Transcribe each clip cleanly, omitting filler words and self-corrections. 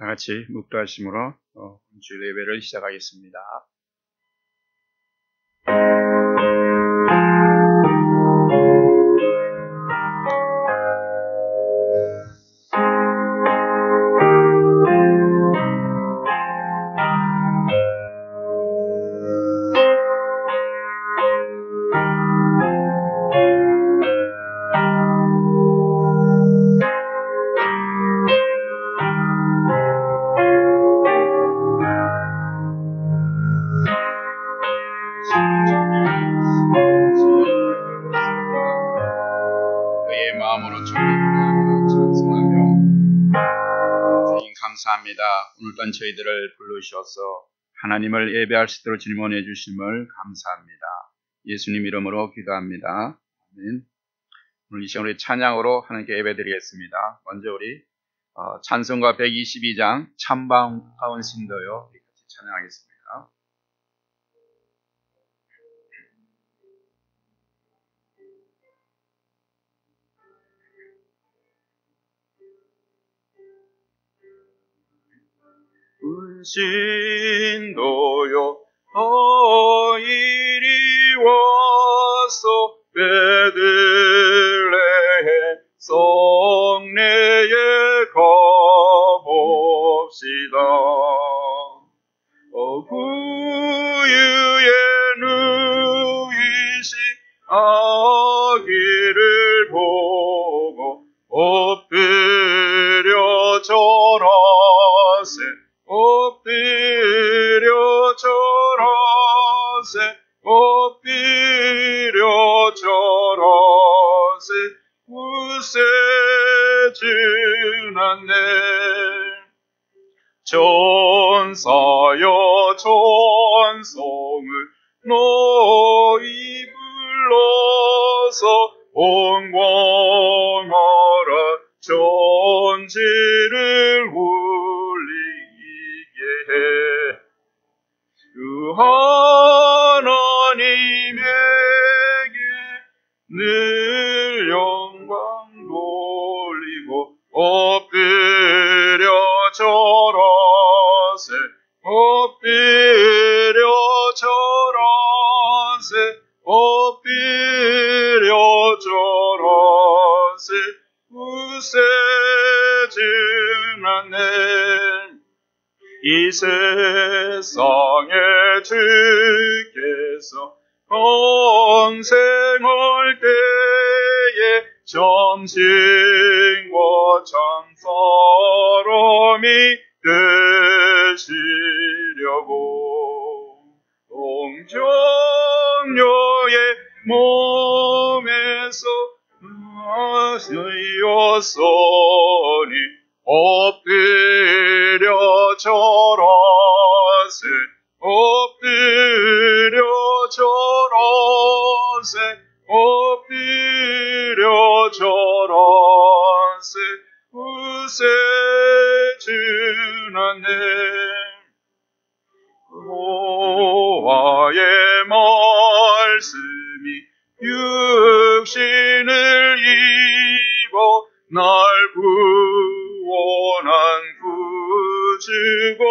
다 같이 묵도하심으로 주일 예배를 시작하겠습니다. 감사합니다. 오늘 밤 저희들을 부르셔서 하나님을 예배할 수 있도록 질문해 주심을 감사합니다. 예수님 이름으로 기도합니다. 아멘. 오늘 이 시간 우리 찬양으로 하나님께 예배 드리겠습니다. 먼저 우리 찬송가 122장 참방가운 신도요 같이 찬양하겠습니다. 신도요 너 이리 와서 베들레헴 성내에 가봅시다. 후유에 누이신 아기를 보고 엎드려 절하세 엎드려 절하세 엎드려 절하세 구세주나네 전사여 전성을 너희 불러서 온광하라 전지를 그 하나님에게 늘 영광 돌리고 엎드려 절하세 엎드려 절하세 엎드려 절하세 구세주나네 이 세상에 주께서 평생할 때에 점심과 참사람이 되시려고 동정녀의 몸에서 나시었으니 엎드려 절하세 엎드려 절하세 엎드려 절하세 구세주나네 여호와의 말씀이 육신을 입어 날 구원한 구주가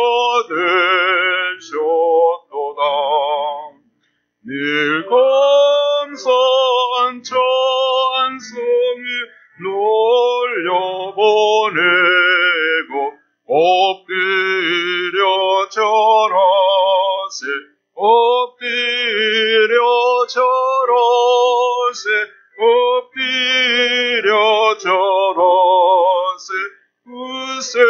되셨도다. 늘 감사한 찬송을 놀려보내고 엎드려 절하세 엎드려 절하세 엎드려 절하세 구세주나네.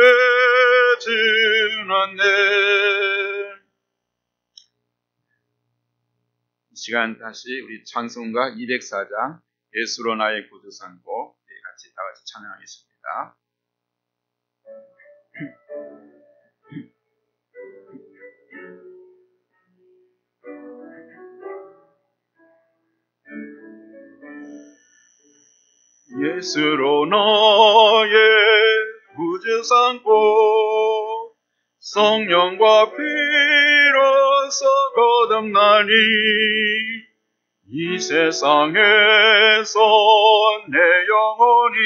이 시간 다시 우리 찬송가 204장 예수로 나의 구주 삼고 같이 다 같이 찬양하겠습니다. 예수로 나의 구주 삼고 성령과 피로써 거듭나니 이 세상에서 내 영혼이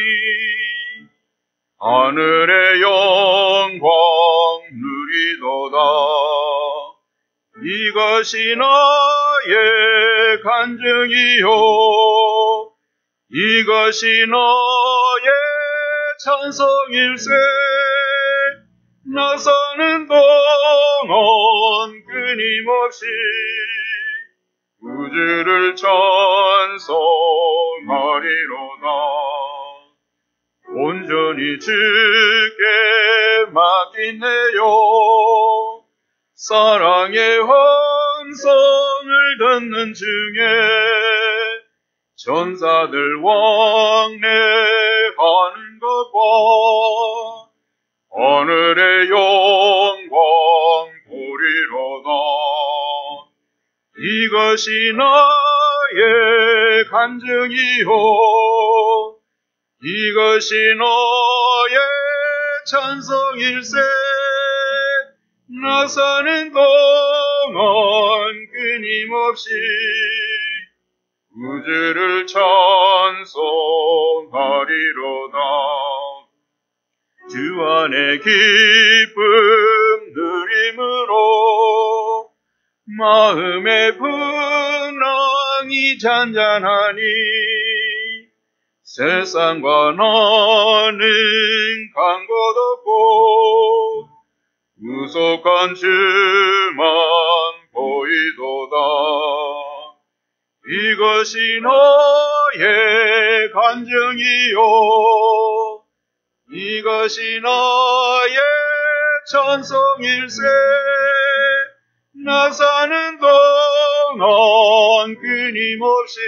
하늘의 영광 이것이 나의 간증이요 이것이 나의 찬송일세 나 사는 동안 끊임없이 우주를 찬송하리로다 온전히 주께 맡기네요 사랑의 환성을 듣는 중에 전사들 왕래하는 것과 하늘의 영광 보리로다 이것이 나의 간증이요 이것이 나의 찬송일세 나 사는 동안 끊임없이 우주를 찬송하리로다 주 안에 기쁨 누림으로 마음의 분랑이 잔잔하니 세상과 나는 간 것 없고 무속한 주만 보이도다 이것이 나의 간증이요 이것이 나의 찬송일세 나 사는 동안 끊임없이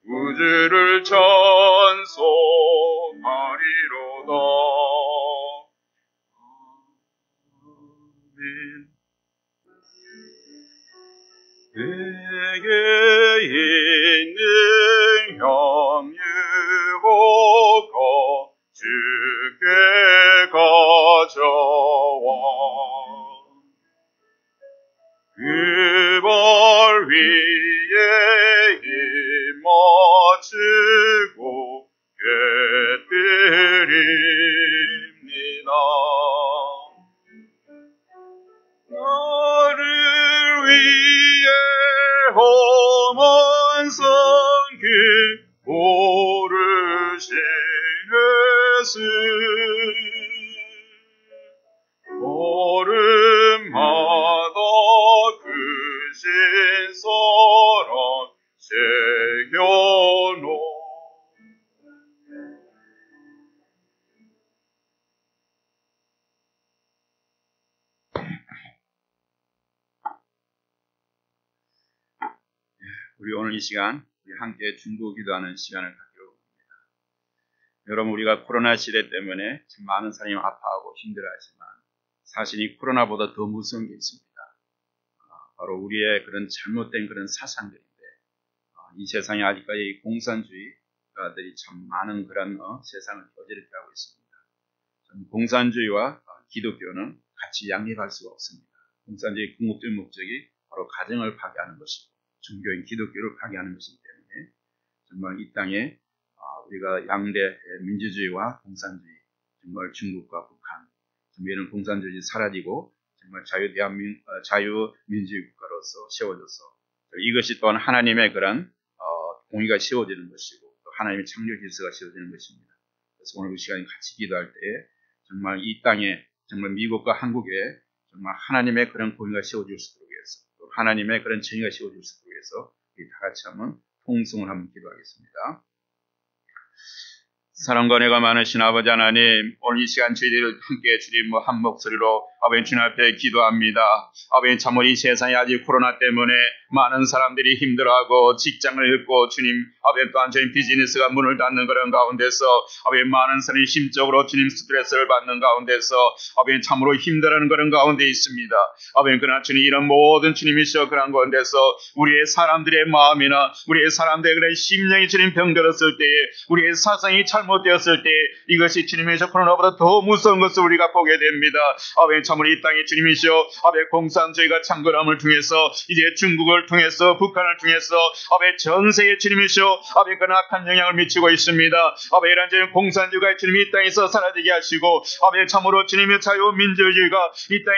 우주를 찬송하리로다 내게 있는 향유가 주께 가져와 그 발 위에 힘 맞추고 꿰뜨립니다 나를 위해 험한 산길 오르신 예수 걸음마다 크신 사랑 새겨놓 우리 오늘 이 시간 우리 함께 중보 기도하는 시간을 갖기로 합니다. 여러분 우리가 코로나 시대 때문에 참 많은 사람이 아파하고 힘들어하지만 사실 이 코로나보다 더 무서운 게 있습니다. 바로 우리의 그런 잘못된 그런 사상들인데 이 세상에 아직까지 공산주의가들이 참 많은 그런 세상을 어지럽게 하고 있습니다. 공산주의와 기독교는 같이 양립할 수가 없습니다. 공산주의 궁극적인 목적이 바로 가정을 파괴하는 것이고 종교인 기독교를 파괴하는 것이기 때문에 정말 이 땅에 우리가 양대 민주주의와 공산주의 정말 중국과 북한 정말 이런 공산주의 사라지고 정말 자유민주주의 국가로서 세워져서 이것이 또한 하나님의 그런 공의가 세워지는 것이고 또 하나님의 창조 질서가 세워지는 것입니다. 그래서 오늘 이 시간에 같이 기도할 때에 정말 이 땅에 정말 미국과 한국에 정말 하나님의 그런 공의가 세워질 수 있도록 해서 또 하나님의 그런 정의가 세워질 수 있도록 해서 우리 다 같이 한번 통성을 한번 기도하겠습니다. 사랑과 은혜가 많으신 아버지 하나님, 오늘 이 시간 저희들을 함께 주님 한 목소리로 아버지 주님 앞에 기도합니다. 아버지 참으로 이 세상에 아직 코로나 때문에 많은 사람들이 힘들어하고 직장을 잃고 주님 아버지 또한 저희 비즈니스가 문을 닫는 그런 가운데서 아버지 많은 사람이 심적으로 주님 스트레스를 받는 가운데서 아버지 참으로 힘들어하는 그런 가운데 있습니다. 아버지 그러나 주님 이런 모든 주님이시여 그런 가운데서 우리의 사람들의 마음이나 우리의 사람들의 그런 심령이 주님 병들었을 때에 우리의 사상이 잘 잘못되었을 때 이것이 주님이셔 코로나보다 더 무서운 것을 우리가 보게 됩니다. 아버지 참으로 이 땅에 주님이시여 아버지 공산 저희가 창궐함을 통해서 이제 중국을 통해서 북한을 통해서 아버지 전 세계 주님이시여 아버지 그 악한 영향을 미치고 있습니다. 아버지 이런 공산주의가 주님이 이 땅에서 사라지게 하시고 아버지 참으로 주님의 자유민주주의가 이 땅에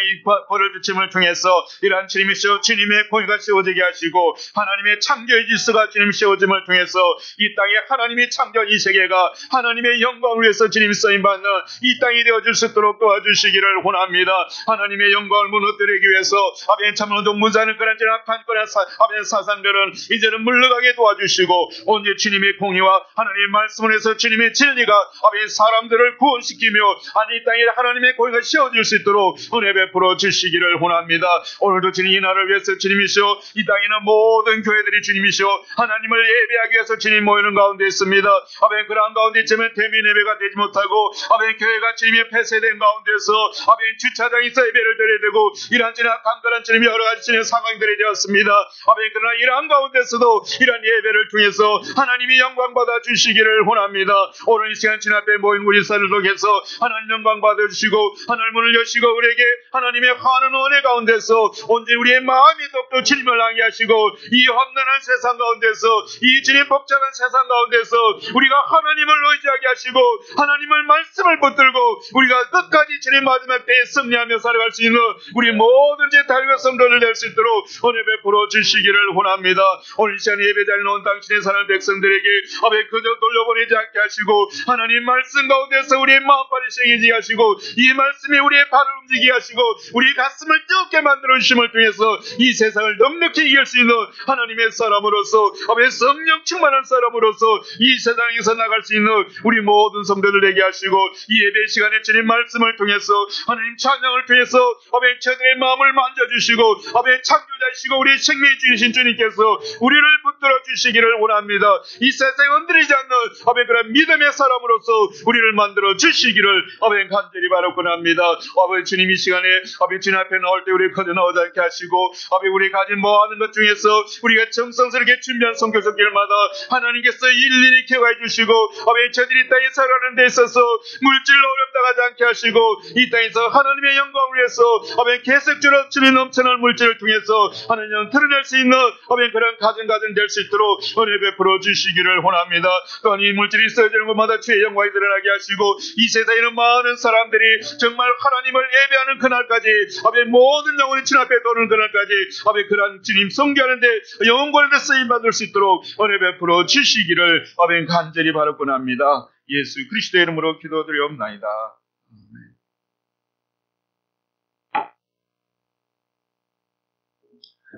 벌을 주침을 통해서 이러한 주님이시여 주님의 공의가 세워지게 하시고 하나님의 창조의 질서가 주님 세워짐을 통해서 이 땅에 하나님이 창조한 이 세계가 하나님의 영광을 위해서 주님 쓰임받는 이 땅이 되어줄 수 있도록 도와주시기를 원합니다. 하나님의 영광을 무너뜨리기 위해서 아버지 참으로 동문산을 그런 악한 그런 아버지 사상들은 이제는 물러가게 도와주시고 오늘 주님의 공의와 하나님의 말씀을 해서 주님의 진리가 아버지 사람들을 구원시키며 이 땅에 하나님의 공의가 세워질 수 있도록 은혜 베풀어 주시기를 원합니다. 오늘도 주님 이 날을 위해서 주님이시여 이 땅에 있는 모든 교회들이 주님이시여 하나님을 예배하기 위해서 주님 모이는 가운데 있습니다. 아버지 그러한 가운데 있으면 대면 예배가 되지 못하고 아버지 교회가 주님의 폐쇄된 가운데서 아버지 주차장에서 예배를 드려야 되고 이러한 주님 강건한 주님이 여러 가지 주님의 상황들이 되었습니다. 아버지 그러나 이러한 가운데서도 이러한 예배를 통해서 하나님이 영광 받아 주시기를 원합니다. 오늘 이 시간 주님 앞에 모인 우리 사를 통해서 하나님 영광 받아 주시고 하나님 문을 여시고 우리에게 하나님의 환한 은혜 가운데서 온전히 우리의 마음이 더욱더 주님을 향해 하시고 이 험난한 세상 가운데서 이 주님 복잡한 세상 가운데서 우리가 하나님을 의지하게 하시고 하나님의 말씀을 붙들고 우리가 끝까지 주님 마지막 때에 승리하며 살아갈 수 있는 우리 모든 제 달과 성도를 낼 수 있도록 은혜 베풀어 주시기를 원합니다. 오늘 이 시간 예배자리에 온 당신의 사랑 백성들에게 아버지 그저 돌려보내지 않게 하시고 하나님 말씀 가운데서 우리의 마음발이 생기게 하시고 이 말씀이 우리의 발을 움직이게 하시고 우리 가슴을 뜨겁게 만들어 주심을 통해서 이 세상을 넉넉히 이길 수 있는 하나님의 사람으로서 아버지 성령 충만한 사람으로서 이 세상에서 나갈 수 있는 우리 모든 성도들 되게 하시고 이 예배 시간에 주님 말씀을 통해서 하나님 찬양을 통해서 아버지 저들의 마음을 만져주시고 아버지 창조자이시고 우리의 생명의 주이신 주님께서 우리를 붙들어 주시기를 원합니다. 이 세상에 흔들리지 않는 아버지 그런 믿음의 사람으로서 우리를 만들어 주시기를 아버지 간절히 바라곤 합니다. 아버지 주님 이 시간에 아버지 주님 앞에 나올 때 우리 거저 나오지 않게 하시고 아버지 우리 가진 모아하는 것 중에서 우리가 정성스럽게 준비한 성교석길마다 하나님께서 일일이 케어해 주시고 아버지 저들이 땅에 살아가는 데 있어서 물질로 어렵다가지 않게 하시고 이 땅에서 하나님의 영광을 위해서 아버지 계속적으로 주님 넘쳐난 물질을 통해서 하나님 드러낼 수 있는 아버지 그런 가정 될 수 있도록 은혜 베풀어 주시기를 원합니다. 또한 이 물질이 쓰여지는 곳마다 주의 영광이 드러나게 하시고 이 세상에는 많은 사람들이 정말 하나님을 예배하는 그날까지 아버지 모든 영혼이 주님 앞에 도는 그날까지 아버지 그런 주님 섬기하는데 영혼권에 쓰임 받을 수 있도록 은혜 베풀어 주시기를 아버지 간절히 바라곤 합니다. 예수 그리스도의 이름으로 기도드리옵나이다.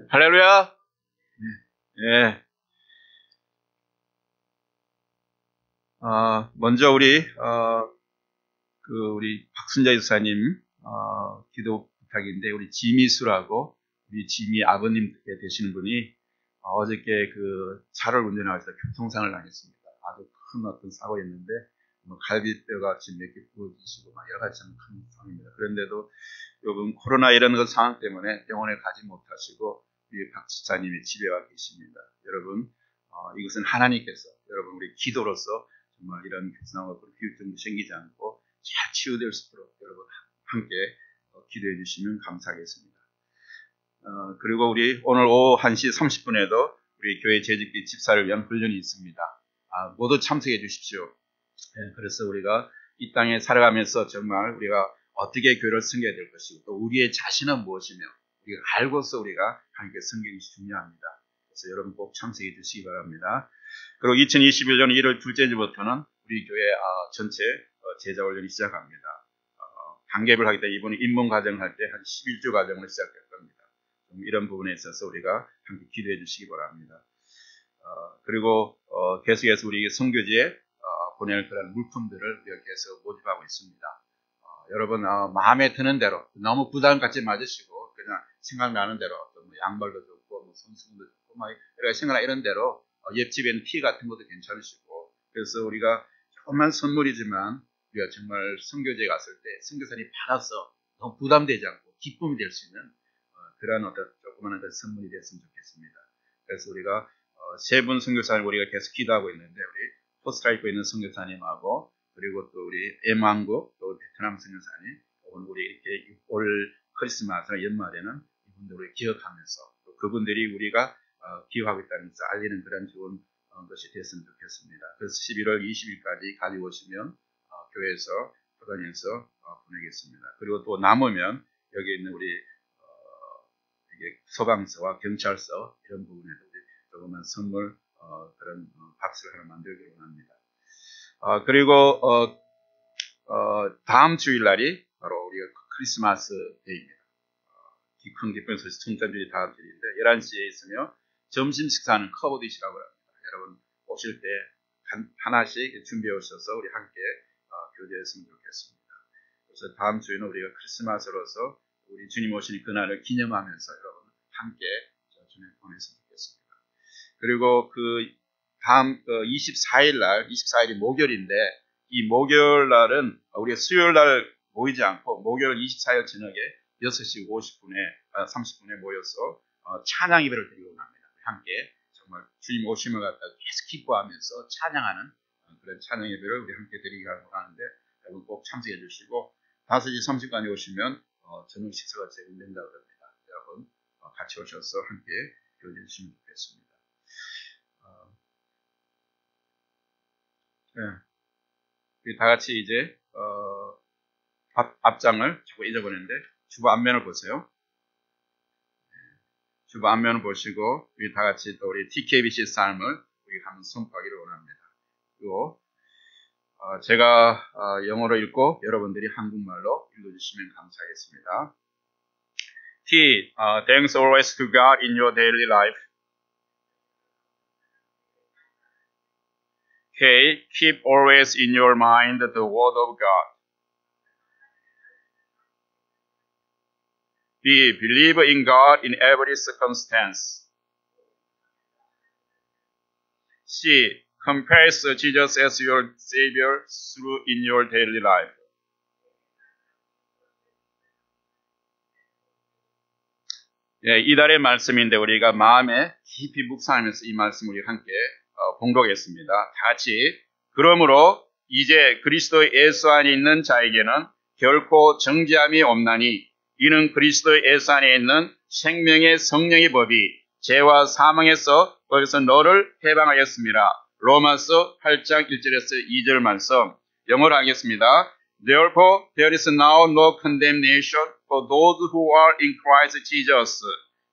할렐루야. 예. 먼저 우리 박순자 집사님 기도 부탁인데 우리 지미수라고 우리 지미 아버님 되시는 분이 어저께 그 차를 운전하면서 교통상을 당했습니다. 아주 큰 어떤 사고였는데 갈비뼈가 지금 몇 개 부러지시고 여러 가지 큰 상황입니다. 그런데도 요즘 코로나 이런 것 상황 때문에 병원에 가지 못하시고 우리 박 집사님이 집에 와 계십니다. 여러분 이것은 하나님께서 여러분 우리 기도로서 정말 이런 교통사고가 비유증도 생기지 않고 잘 치유될 수 있도록 여러분 함께 기도해 주시면 감사하겠습니다. 그리고 우리 오늘 오후 1시 30분에도 우리 교회 재직기 집사를 위한 훈련이 있습니다. 모두 참석해 주십시오. 그래서 우리가 이 땅에 살아가면서 정말 우리가 어떻게 교회를 섬겨야 될 것이고 또 우리의 자신은 무엇이며 우리가 알고서 우리가 하나님께 섬기는 것이 중요합니다. 그래서 여러분 꼭 참석해 주시기 바랍니다. 그리고 2021년 1월 둘째 주부터는 우리 교회 전체 제자 훈련이 시작합니다. 단계별 하기 때문에 이번에 입문 과정을 할 때 한 11주 과정을 시작할 겁니다. 이런 부분에 있어서 우리가 함께 기도해 주시기 바랍니다. 그리고 계속해서 우리 선교지에 보낼 그런 물품들을 우리가 계속 모집하고 있습니다. 여러분 마음에 드는 대로 너무 부담 갖지 마시고 그냥 생각나는 대로 뭐 양말도 좋고 뭐 손수건도 좋고 여러 가지 생각나 이런 대로 옆집에는 티 같은 것도 괜찮으시고 그래서 우리가 조그만 선물이지만 우리가 정말 선교지에 갔을 때 선교사님 받아서 너무 부담되지 않고 기쁨이 될 수 있는 그런 어떤 조그만 어떤 선물이 됐으면 좋겠습니다. 그래서 우리가 세 분 선교사님 우리가 계속 기도하고 있는데 우리 코스타리카 입고 있는 선교사님하고 그리고 또 우리 M왕국 또 베트남 선교사님 우리 이렇게 올 크리스마스나 연말에는 이분들을 기억하면서 또 그분들이 우리가 기억하고 있다는 것을 알리는 그런 좋은 것이 됐으면 좋겠습니다. 그래서 11월 20일까지 가지고 오시면 교회에서 포단에서 보내겠습니다. 그리고 또 남으면 여기 있는 우리 이게 소방서와 경찰서 이런 부분에도 우리 조그만 선물 그런 박스를 하나 만들기로 합니다. 그리고 다음 주일날이 바로 우리가 크리스마스 데이입니다. 큰 기쁜 소식 총탄주일이 다음 주일인데 11시에 있으며 점심 식사는 커버 디시라고 합니다. 여러분 오실 때 하나씩 준비해 오셔서 우리 함께 교제했으면 좋겠습니다. 그래서 다음 주에는 우리가 크리스마스로서 우리 주님 오시는 그날을 기념하면서 여러분 함께 주님 보냈으면 좋겠습니다. 그리고 그 다음 24일이 목요일인데 이 목요일 날은 우리가 수요일 날 모이지 않고 목요일 24일 저녁에 6시 30분에 모여서 찬양 예배를 드리고 합니다. 함께 정말 주님 오심을 갖다 계속 기뻐하면서 찬양하는 그런 찬양 예배를 우리 함께 드리려고 하는데 여러분 꼭 참석해 주시고 5시 30분에 오시면 저녁 식사가 제공된다고 합니다. 여러분 같이 오셔서 함께 교제해 주시면 좋겠습니다. 네. 우리 다 같이 이제 앞장을 자꾸 잊어버렸는데 주보 앞면을 보세요. 주보 앞면을 보시고 우리 다 같이 또 우리 TKBC 삶을 우리 한번 선포하기를 원합니다. 그리고 제가 영어로 읽고 여러분들이 한국말로 읽어주시면 감사하겠습니다. T. Thanks always to God in your daily life. K. Keep always in your mind the word of God. B. Believe in God in every circumstance. C. Confess Jesus as your Savior through in your daily life. 예, 이달의 말씀인데 우리가 마음에 깊이 묵상하면서 이 말씀을 우리 함께 봉독했습니다. 다 같이 그러므로 이제 그리스도 예수 안에 있는 자에게는 결코 정죄함이 없나니 이는 그리스도 예수 안에 있는 생명의 성령의 법이 죄와 사망에서 거기서 너를 해방하였습니다. 로마서 8장 1절에서 2절 말씀 영어로 하겠습니다. Therefore there is now no condemnation for those who are in Christ Jesus,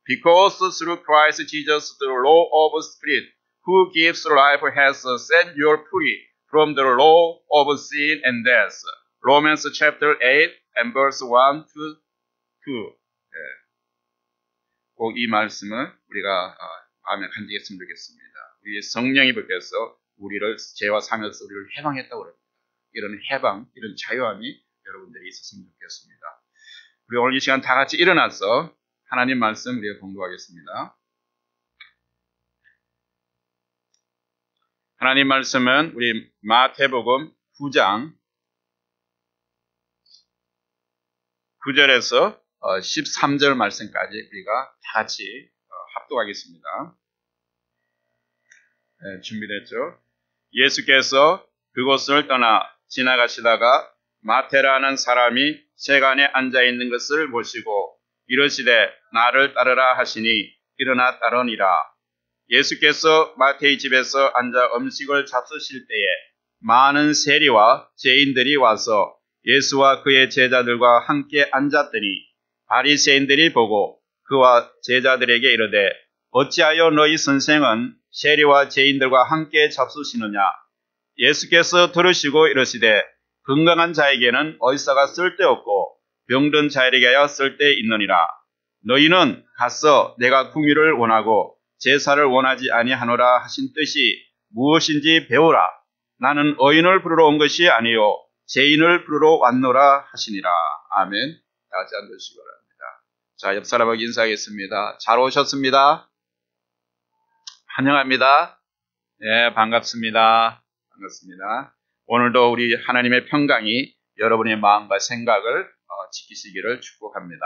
because through Christ Jesus the law of the Spirit who gives life has set you free from the law of sin and death. Romans chapter 8 and verse 1 to 2. 꼭 이 말씀을 우리가 마음에 간직했으면 좋겠습니다. 우리 성령이 밖에서 우리를 죄와 사면서 우리를 해방했다고 합니다. 이런 해방, 이런 자유함이 여러분들이 있었으면 좋겠습니다. 우리 오늘 이 시간 다 같이 일어나서 하나님 말씀 우리가 공부하겠습니다. 하나님 말씀은 우리 마태복음 9장 9절에서 13절 말씀까지 우리가 다 같이 합독하겠습니다. 네, 준비됐죠? 예수께서 그곳을 떠나 지나가시다가 마태라는 사람이 세간에 앉아있는 것을 보시고 이르시되 나를 따르라 하시니 일어나 따르니라. 예수께서 마태의 집에서 앉아 음식을 잡수실 때에 많은 세리와 죄인들이 와서 예수와 그의 제자들과 함께 앉았더니 바리새인들이 보고 그와 제자들에게 이르되 어찌하여 너희 선생은 세리와 죄인들과 함께 잡수시느냐. 예수께서 들으시고 이르시되 건강한 자에게는 의사가 쓸데없고 병든 자에게야 쓸데있느니라. 너희는 가서 내가 궁유를 원하고 제사를 원하지 아니하노라 하신 뜻이 무엇인지 배우라. 나는 의인을 부르러 온 것이 아니요 죄인을 부르러 왔노라 하시니라. 아멘. 다 같이 앉으시기 바랍니다. 자, 옆 사람하고 인사하겠습니다. 잘 오셨습니다. 환영합니다. 네, 반갑습니다. 반갑습니다. 오늘도 우리 하나님의 평강이 여러분의 마음과 생각을 지키시기를 축복합니다.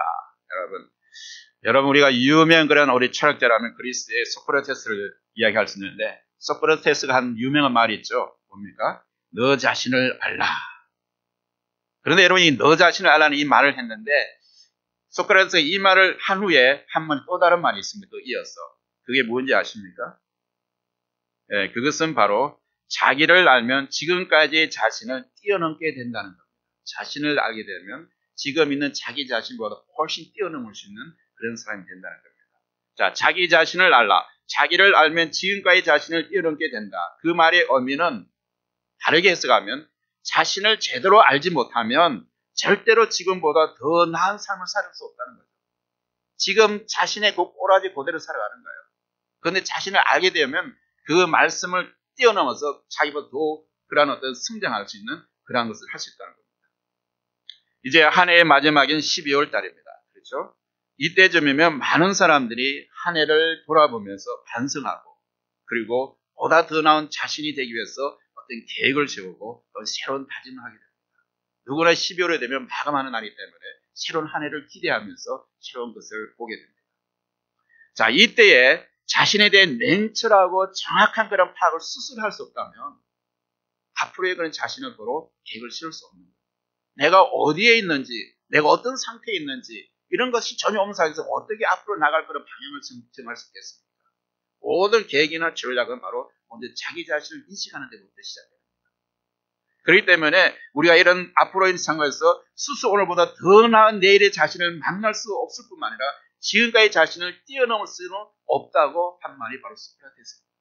여러분 우리가 유명한 그런 우리 철학자라면 그리스의 소크라테스를 이야기할 수 있는데 소크라테스가 한 유명한 말이 있죠. 뭡니까? 너 자신을 알라. 그런데 여러분이 너 자신을 알라는 이 말을 했는데 소크라테스가 이 말을 한 후에 한 번 또 다른 말이 있습니다. 또 이어서. 그게 뭔지 아십니까? 예, 그것은 바로 자기를 알면 지금까지의 자신을 뛰어넘게 된다는 겁니다. 자신을 알게 되면 지금 있는 자기 자신보다 훨씬 뛰어넘을 수 있는 그런 사람이 된다는 겁니다. 자, 자기 자신을 알라. 자기를 알면 지금까지 자신을 뛰어넘게 된다. 그 말의 의미는 다르게 해석하면 자신을 제대로 알지 못하면 절대로 지금보다 더 나은 삶을 살 수 없다는 거죠. 지금 자신의 그 꼬라지 그대로 살아가는 거예요. 그런데 자신을 알게 되면 그 말씀을 뛰어넘어서 자기보다 더 그런 어떤 성장할 수 있는 그런 것을 할 수 있다는 겁니다. 이제 한 해의 마지막인 12월 달입니다. 그렇죠? 이때쯤이면 많은 사람들이 한 해를 돌아보면서 반성하고 그리고 보다 더 나은 자신이 되기 위해서 어떤 계획을 세우고 또 새로운 다짐을 하게 됩니다. 누구나 12월에 되면 마감하는 날이기 때문에 새로운 한 해를 기대하면서 새로운 것을 보게 됩니다. 자, 이때에 자신에 대한 냉철하고 정확한 그런 파악을 스스로 할 수 없다면 앞으로의 그런 자신을 보러 계획을 세울 수 없는 거예요. 내가 어디에 있는지, 내가 어떤 상태에 있는지 이런 것이 전혀 없는 상황에서 어떻게 앞으로 나갈 그런 방향을 정할 수 있겠습니까? 모든 계획이나 전략은 바로 먼저 자기 자신을 인식하는 데부터 시작됩니다. 그렇기 때문에 우리가 이런 앞으로의 상황에서 스스로 오늘보다 더 나은 내일의 자신을 만날 수 없을 뿐만 아니라 지금까지 자신을 뛰어넘을 수는 없다고 한 말이 바로 소크라테스입니다.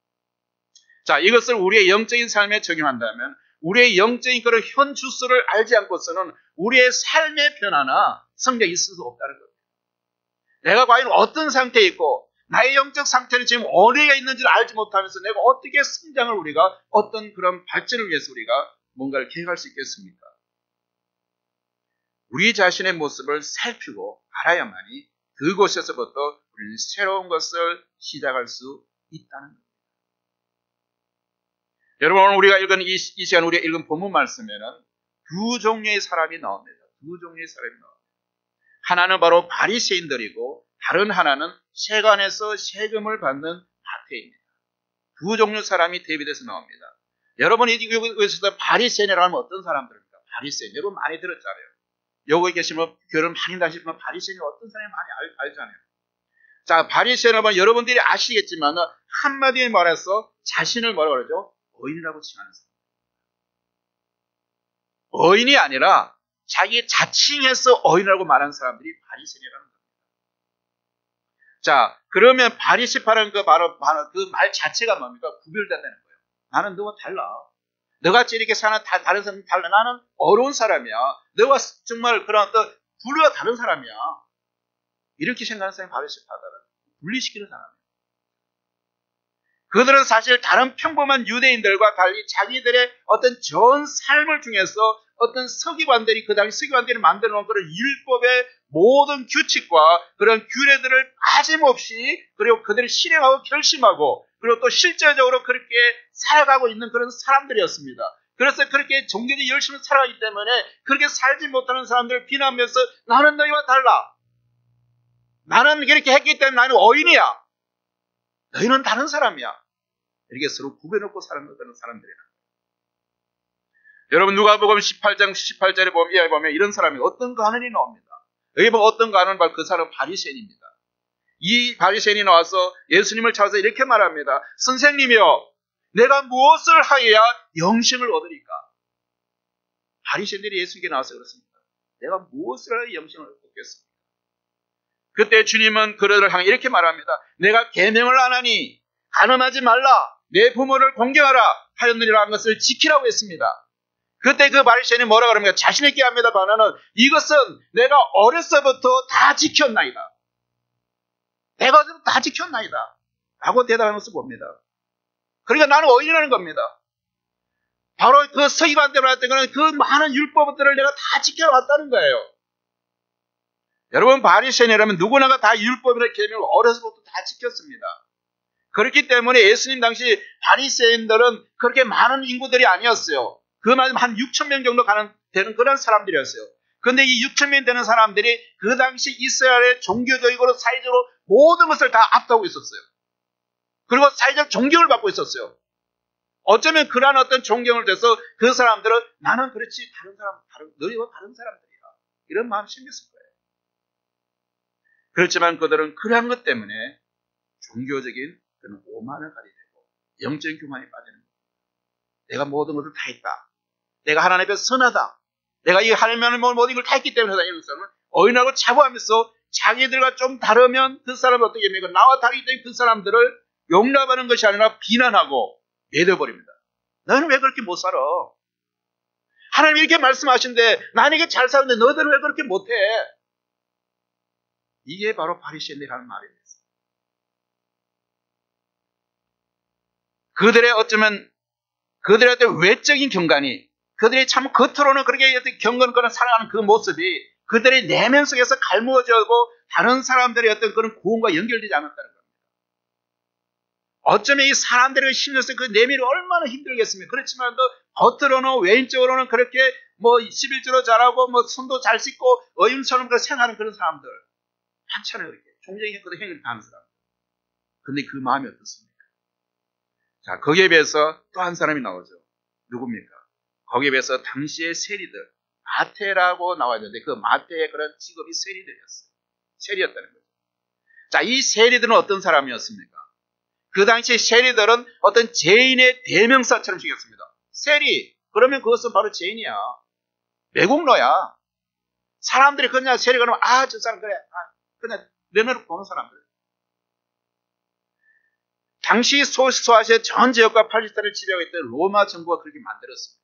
자, 이것을 우리의 영적인 삶에 적용한다면 우리의 영적인 그런 현 주소를 알지 않고서는 우리의 삶의 변화나 성장이 있을 수 없다는 겁니다. 내가 과연 어떤 상태에 있고 나의 영적 상태는 지금 어디에 있는지를 알지 못하면서 내가 어떻게 성장을 우리가 어떤 그런 발전을 위해서 우리가 뭔가를 계획할 수 있겠습니까? 우리 자신의 모습을 살피고 알아야만이 그곳에서부터 우리는 새로운 것을 시작할 수 있다는 겁니다. 여러분, 오늘 우리가 읽은 이 시간 우리가 읽은 본문 말씀에는 두 종류의 사람이 나옵니다. 두 종류의 사람이 나옵니다. 하나는 바로 바리새인들이고 다른 하나는 세관에서 세금을 받는 바태입니다. 두 종류 사람이 대비돼서 나옵니다. 여러분이 여기서 바리새인이라고 하면 어떤 사람들입니까? 바리새인. 여러분 많이 들었잖아요. 여기 계시면 교회를 많이 다니시면 바리새인이 어떤 사람이 많이 알잖아요. 자, 바리새인은 여러분들이 아시겠지만 한마디에 말해서 자신을 뭐라고 그러죠? 어인이라고 칭하는 사람. 어인이 아니라 자기 자칭해서 어인이라고 말하는 사람들이 바리새인이라는 겁니다. 자, 그러면 바리새파라는 그 바로 그 말 자체가 뭡니까? 구별된다는 거예요. 나는 너와 달라. 너같이 이렇게 사는 다른 사람은 달라. 나는 어려운 사람이야. 너와 정말 그런 어떤 분류가 다른 사람이야. 이렇게 생각하는 사람이 바리새파다라는 분리시키는 사람이에요. 그들은 사실 다른 평범한 유대인들과 달리 자기들의 어떤 전 삶을 중에서 어떤 서기관들이 그 당시 서기관들이 만들어 놓은 그런 율법의 모든 규칙과 그런 규례들을 빠짐없이 그리고 그들을 실행하고 결심하고 그리고 또 실제적으로 그렇게 살아가고 있는 그런 사람들이었습니다. 그래서 그렇게 종교적인 열심히 살아가기 때문에 그렇게 살지 못하는 사람들을 비난하면서 나는 너희와 달라. 나는 그렇게 했기 때문에 나는 어인이야. 너희는 다른 사람이야. 이렇게 서로 구별해놓고 사는 사람들이야. 여러분 누가복음 18장 18절에 보면 이런 사람이 어떤 가난이 나옵니다. 여기 보면 어떤 가난은 바로 그 사람은 바리새인입니다. 이 바리새인이 나와서 예수님을 찾아서 이렇게 말합니다. 선생님이여, 내가 무엇을 하여야 영생을 얻으리까? 바리새인들이 예수님께 나와서 그렇습니다. 내가 무엇을 하여 영생을 얻겠습니까? 그때 주님은 그들을 향해 이렇게 말합니다. 내가 계명을 안 하니 간음하지 말라, 내 부모를 공경하라 하였느니라 한 것을 지키라고 했습니다. 그때 그 바리새인이 뭐라 그럽니까? 자신 있게 합니다. 바나는 이것은 내가 어려서부터 다 지켰나이다. 내가 다 지켰나이다. 라고 대답하는 것을 봅니다. 그러니까 나는 어인이라는 겁니다. 바로 그 서기관대로 했던 것은 그 많은 율법들을 내가 다 지켜왔다는 거예요. 여러분 바리새인이라면 누구나가 다 율법이나 계명을 어려서부터 다 지켰습니다. 그렇기 때문에 예수님 당시 바리새인들은 그렇게 많은 인구들이 아니었어요. 그만 한 6천 명 정도 되는 그런 사람들이었어요. 그런데 이 6천 명 되는 사람들이 그 당시 이스라엘의 종교적이고 사회적으로 모든 것을 다 앞두고 있었어요. 그리고 사회적 존경을 받고 있었어요. 어쩌면 그러한 어떤 존경을 줘서 그 사람들은 나는 그렇지 너희와 다른 사람들이야. 이런 마음이 생겼을 거예요. 그렇지만 그들은 그러한 것 때문에 종교적인 그런 오만을 가지게 되고 영적인 교만에 빠지는 거예요. 내가 모든 것을 다 했다. 내가 하나님 앞에서 선하다. 내가 이 하나님의 모든 걸 다 했기 때문에 하다. 이런 사람은 어인하고 자부하면서 자기들과 좀 다르면 그 사람을 어떻게 하면 나와 다르기 때문에 그 사람들을 용납하는 것이 아니라 비난하고 매도버립니다. 너는 왜 그렇게 못 살아? 하나님이 이렇게 말씀하신데 나는 이게 잘 사는데 너희들은 왜 그렇게 못해? 이게 바로 바리새인이라는 말입니다. 그들의 어쩌면 그들의 어떤 외적인 경관이 그들이 참 겉으로는 그렇게 경건거나 살아가는 그 모습이 그들의 내면 속에서 갈무어져고 다른 사람들의 어떤 그런 구원과 연결되지 않았다는 겁니다. 어쩌면 이 사람들의 심려서 그 내면이 얼마나 힘들겠습니까? 그렇지만 겉으로는 외인적으로는 그렇게 뭐 11조로 잘하고 뭐 손도 잘 씻고 어인처럼 생각하는 그런 사람들 많잖아요. 이렇게 종종의 그 행위를 하는 사람. 근데 그 마음이 어떻습니까? 자, 거기에 비해서 또 한 사람이 나오죠. 누굽니까? 거기에 비해서 당시의 세리들, 마태라고 나와야 되는데 그 마태의 그런 직업이 세리들이었어요. 세리였다는 거죠. 자, 이 세리들은 어떤 사람이었습니까? 그 당시 세리들은 어떤 죄인의 대명사처럼 생겼습니다. 세리, 그러면 그것은 바로 죄인이야. 매국노야. 사람들이 그냥 세리가 그러면 저 사람 그래. 그냥 내놓고 보는 사람들. 당시 소아시아 전 지역과 팔레스타인을 지배하고 있던 로마 정부가 그렇게 만들었습니다.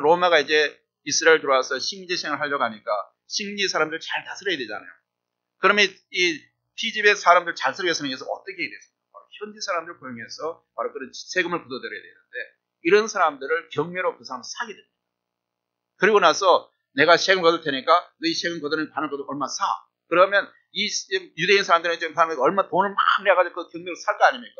로마가 이제 이스라엘 들어와서 식민지 생활을 하려고 하니까 식민지 사람들 잘 다스려야 되잖아요. 그러면 이 피집의 사람들 잘 쓰기 위해서는 어떻게 해야 됐습니까? 바로 현지 사람들 고용해서 바로 그런 세금을 걷어들여야 되는데 이런 사람들을 경매로 그 사람 사게 됩니다. 그리고 나서 내가 세금 걷을 테니까 너희 세금 걷어내는 반을 걷어 얼마 사. 그러면 이 유대인 사람들은 지금 얼마 돈을 막 내가지고 그 경매로 살 거 아닙니까?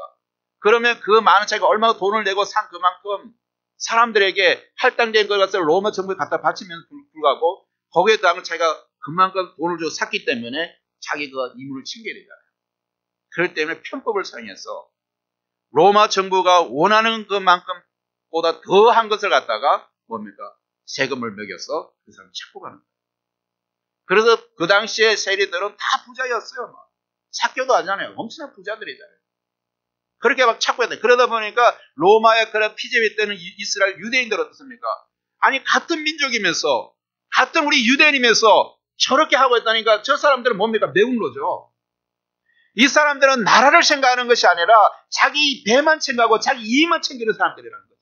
그러면 그 많은 차이가 얼마나 돈을 내고 산 그만큼 사람들에게 할당된 걸 갖다 로마 정부에 갖다 바치면 불구하고 거기에 대한 자기가 그만큼 돈을 주고 샀기 때문에 자기가 이물을 챙겨야 되잖아요. 그렇기 때문에 편법을 사용해서 로마 정부가 원하는 그만큼보다 더한 것을 갖다가 뭡니까? 세금을 매겨서 그 사람을 찾고 가는 거예요. 그래서 그 당시에 세리들은 다 부자였어요. 삭교도 하잖아요. 엄청난 부자들이잖아요. 그렇게 막 찾고 했다. 그러다 보니까 로마의 그런 피제비 때는 이스라엘 유대인들 어떻습니까? 아니 같은 민족이면서 같은 우리 유대인이면서 저렇게 하고 있다니까 저 사람들은 뭡니까? 매국노죠. 이 사람들은 나라를 생각하는 것이 아니라 자기 배만 생각하고 자기 이익만 챙기는 사람들이라는 거죠.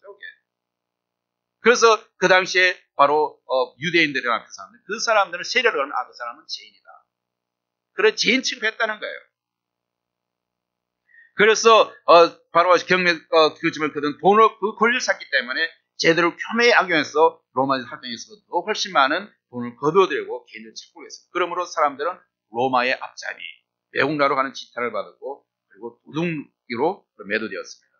그래서 그 당시에 바로 유대인들이라는 그 사람들은 세례를 하면 그 사람은 죄인이다. 그래 죄인 취급했다는 거예요. 그래서 바로 경매 그렇지만 그들은 돈을 그 권리를 샀기 때문에 제대로 교매에 악용해서 로마 활동에서도 훨씬 많은 돈을 거두어들이고 개인을 찾고 있습니다. 그러므로 사람들은 로마의 앞자리, 매국노로 가는 지탄을 받았고 그리고 도둑이로 매도되었습니다.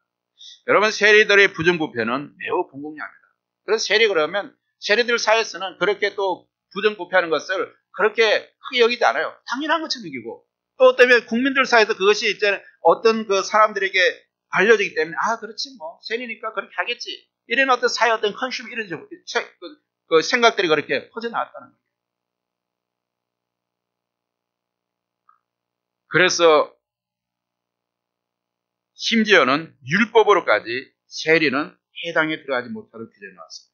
여러분 세리들의 부정부패는 매우 공공합니다. 그래서 세리 그러면 세리들 사이에서는 그렇게 또 부정부패하는 것을 그렇게 크게 여기지 않아요. 당연한 것처럼 여기고 또 때문에 국민들 사이에서 그것이 이제 어떤 그 사람들에게 알려지기 때문에 그렇지 뭐 세리니까 그렇게 하겠지 이런 어떤 사회 어떤 컨슘 이런 그 생각들이 그렇게 퍼져나왔다는 거예요. 그래서 심지어는 율법으로까지 세리는 해당에 들어가지 못하도록 규정해 놨습니다.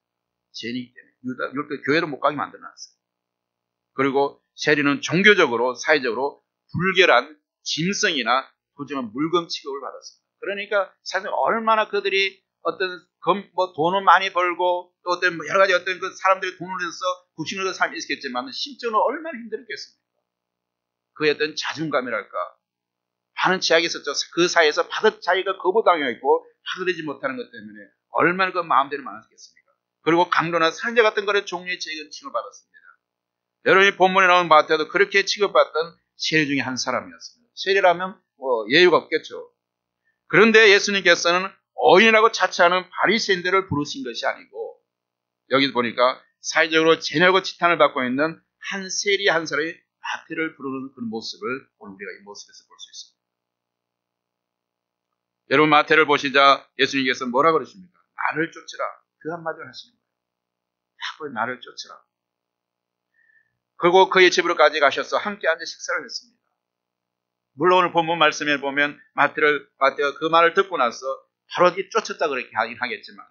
죄인이기 때문에 교회도 못 가게 만들어 놨어요. 그리고 세리는 종교적으로 사회적으로 불결한 짐승이나 도중한 물건 취급을 받았습니다. 그러니까 사실 얼마나 그들이 어떤 돈을 많이 벌고 또 어떤 여러 가지 어떤 그 사람들이 돈을 내서 구신을 하는 사람이 있겠지만 심적으로 얼마나 힘들겠습니까? 그의 어떤 자존감이랄까 많은 제약이 있었죠. 그 사이에서 자기가 거부당하고 있고 받아들이지 못하는 것 때문에 얼마나 그 마음대로 많았겠습니까? 그리고 강도나 살인자 같은 거를 종류의 죄를 취급받았습니다. 여러분이 본문에 나온 마태도 그렇게 취급받던 세리 중에 한 사람이었습니다. 세리라면 예유가 없겠죠. 그런데 예수님께서는 어인이라고 자처하는 바리새인들을 부르신 것이 아니고 여기 보니까 사회적으로 제냐고 지탄을 받고 있는 한 세리 한 사람이 마태를 부르는 그런 모습을 오늘 우리가 이 모습에서 볼 수 있습니다. 여러분 마태를 보시자 예수님께서 뭐라 그러십니까? 나를 쫓으라. 그 한마디를 하시는 거예요. 자꾸 나를 쫓으라. 그리고 그의 집으로까지 가셔서 함께 앉아 식사를 했습니다. 물론 오늘 본문 말씀에 보면 마태가 그 말을 듣고 나서 바로 쫓았다 그렇게 하긴 하겠지만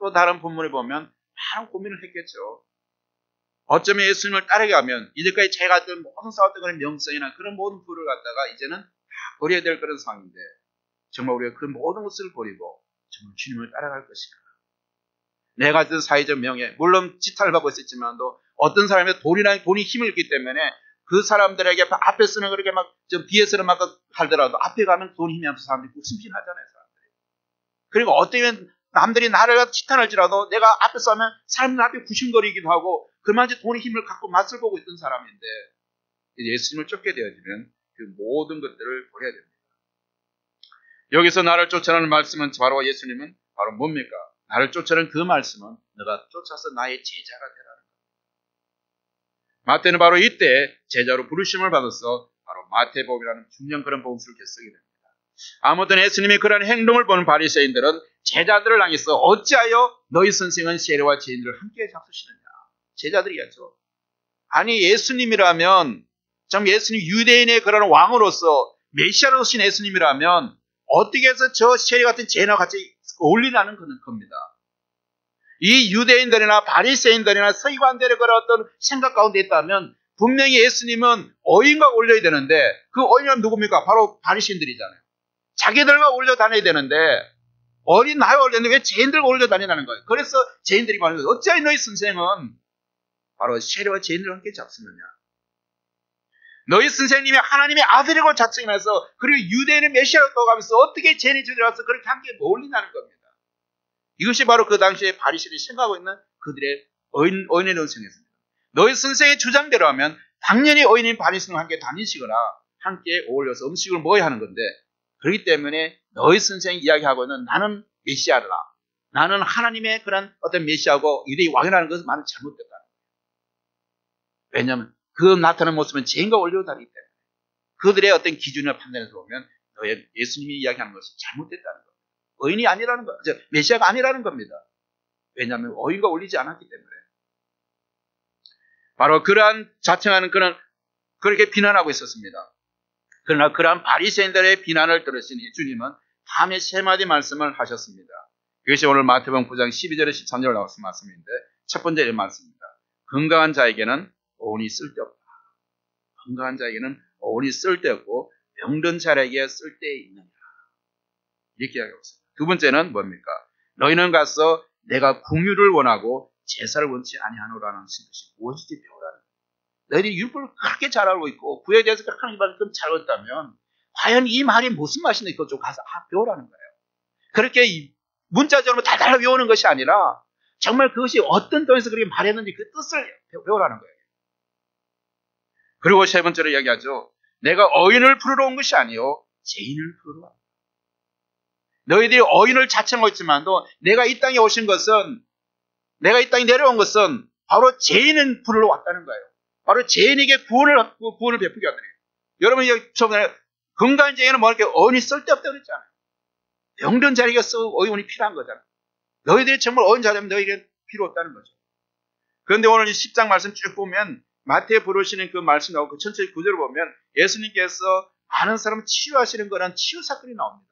또 다른 본문에 보면 많은 고민을 했겠죠. 어쩌면 예수님을 따라가면 이제까지 제가 했던 모든 쌓았던 그런 명성이나 그런 모든 부를 갖다가 이제는 다 버려야 될 그런 상황인데 정말 우리가 그 모든 것을 버리고 정말 주님을 따라갈 것인가. 내가 가진 사회적 명예, 물론 지탄을 받고 있었지만도 어떤 사람의 돈이 힘을 있기 때문에 그 사람들에게 앞에서는 그렇게 막 좀 비해서는 막 하더라도 앞에 가면 돈 힘이 없어서 사람들이 웃음신하잖아요. 사람들이. 그리고 어쩌면 남들이 나를 지탄할지라도 내가 앞에서 하면 사람들 앞에 구신거리기도 하고 그만치 돈의 힘을 갖고 맛을 보고 있던 사람인데 예수님을 쫓게 되어지면 그 모든 것들을 버려야 됩니다. 여기서 나를 쫓아라는 말씀은 바로 예수님은 바로 뭡니까? 나를 쫓아라는 그 말씀은 너가 쫓아서 나의 제자가 되라는 겁니다. 마태는 바로 이때 제자로 부르심을 받아서 바로 마태복음이라는 중요한 그런 복음서를 개쓰게 됩니다. 아무튼 예수님의 그런 행동을 보는 바리새인들은 제자들을 향해서 어찌하여 너희 선생은 세례와 죄인들을 함께 잡수시느냐. 제자들이겠죠. 아니 예수님이라면 참 예수님 유대인의 그런 왕으로서 메시아로신 예수님이라면 어떻게 해서 저 세례 같은 죄인과 같이 어울리라는 겁니다. 이 유대인들이나 바리새인들이나 서기관들의 그런 어떤 생각 가운데 있다면 분명히 예수님은 어인과 올려야 되는데 그 어인은 누굽니까? 바로 바리새인들이잖아요. 자기들과 올려 다녀야 되는데 어린 나에 올렸는데 왜 죄인들과 올려 다니라는 거예요. 그래서 죄인들이 말하는 거예요. 어찌하여 너희 선생은 바로 세례와 죄인들과 함께 잡수느냐. 너희 선생님이 하나님의 아들이고 자칭해서 그리고 유대인의 메시아로 떠가면서 어떻게 죄인이 저들어서 그렇게 함께 어울리냐는 겁니다. 이것이 바로 그 당시에 바리새인이 생각하고 있는 그들의 어인의 논성이었습니다. 너희 선생의 주장대로 하면 당연히 어인인 바리새인과 함께 다니시거나 함께 어울려서 음식을 먹어야 하는 건데 그렇기 때문에 너희 선생이 이야기하고 있는 나는 메시아라. 나는 하나님의 그런 어떤 메시아고 유대의 왕이라는 것은 나는 잘못됐다. 왜냐하면 그 나타나는 모습은 죄인과 올려 다니기 때문에 그들의 어떤 기준을 판단해서 보면 너의 예수님이 이야기하는 것이 잘못됐다는 겁니다. 어인이 아니라는 거, 메시아가 아니라는 겁니다. 왜냐하면 어인과 올리지 않았기 때문에. 바로 그러한 자청하는 그렇게 비난하고 있었습니다. 그러나 그러한 바리새인들의 비난을 들으신 주님은 다음에 세 마디 말씀을 하셨습니다. 그것이 오늘 마태복음 9장 12절에 13절 나왔을 말씀인데 첫 번째 말씀입니다. 건강한 자에게는 어인이 쓸데없다. 건강한 자에게는 어인이 쓸데없고 병든 자에게 쓸데 있느냐. 이렇게 이야기하고 있습니다. 두 번째는 뭡니까? 너희는 가서 내가 궁유를 원하고 제사를 원치 아니하노라는 것이 무엇인지 배우라는 거예요. 너희들이 율법을 그렇게 잘 알고 있고 구에 대해서 하나님 말씀 잘 알았다면 과연 이 말이 무슨 맛인지 그것 좀 가서 배우라는 거예요. 그렇게 문자적으로 달달 외우는 것이 아니라 정말 그것이 어떤 뜻에서 그렇게 말했는지 그 뜻을 배우라는 거예요. 그리고 세 번째로 이야기하죠. 내가 어인을 부르러 온 것이 아니요 죄인을 부르러 왔다. 너희들이 어인을 자청하고 있지만도 내가 이 땅에 오신 것은 내가 이 땅에 내려온 것은 바로 죄인을 부르러 왔다는 거예요. 바로 죄인에게 구원을 베푸기 위함이에요. 여러분 처음에 건강한 자에게는 뭐 이렇게 어인이 쓸데없다고 그랬잖아요. 병든 자에게 어인이 필요한 거잖아요. 너희들이 정말 어인 자라면 너희에게 필요 없다는 거죠. 그런데 오늘 이 10장 말씀 쭉 보면 마태에 부르시는 그 말씀 나오고 그 전체 구절을 보면 예수님께서 많은 사람을 치유하시는 거란 치유 사건이 나옵니다.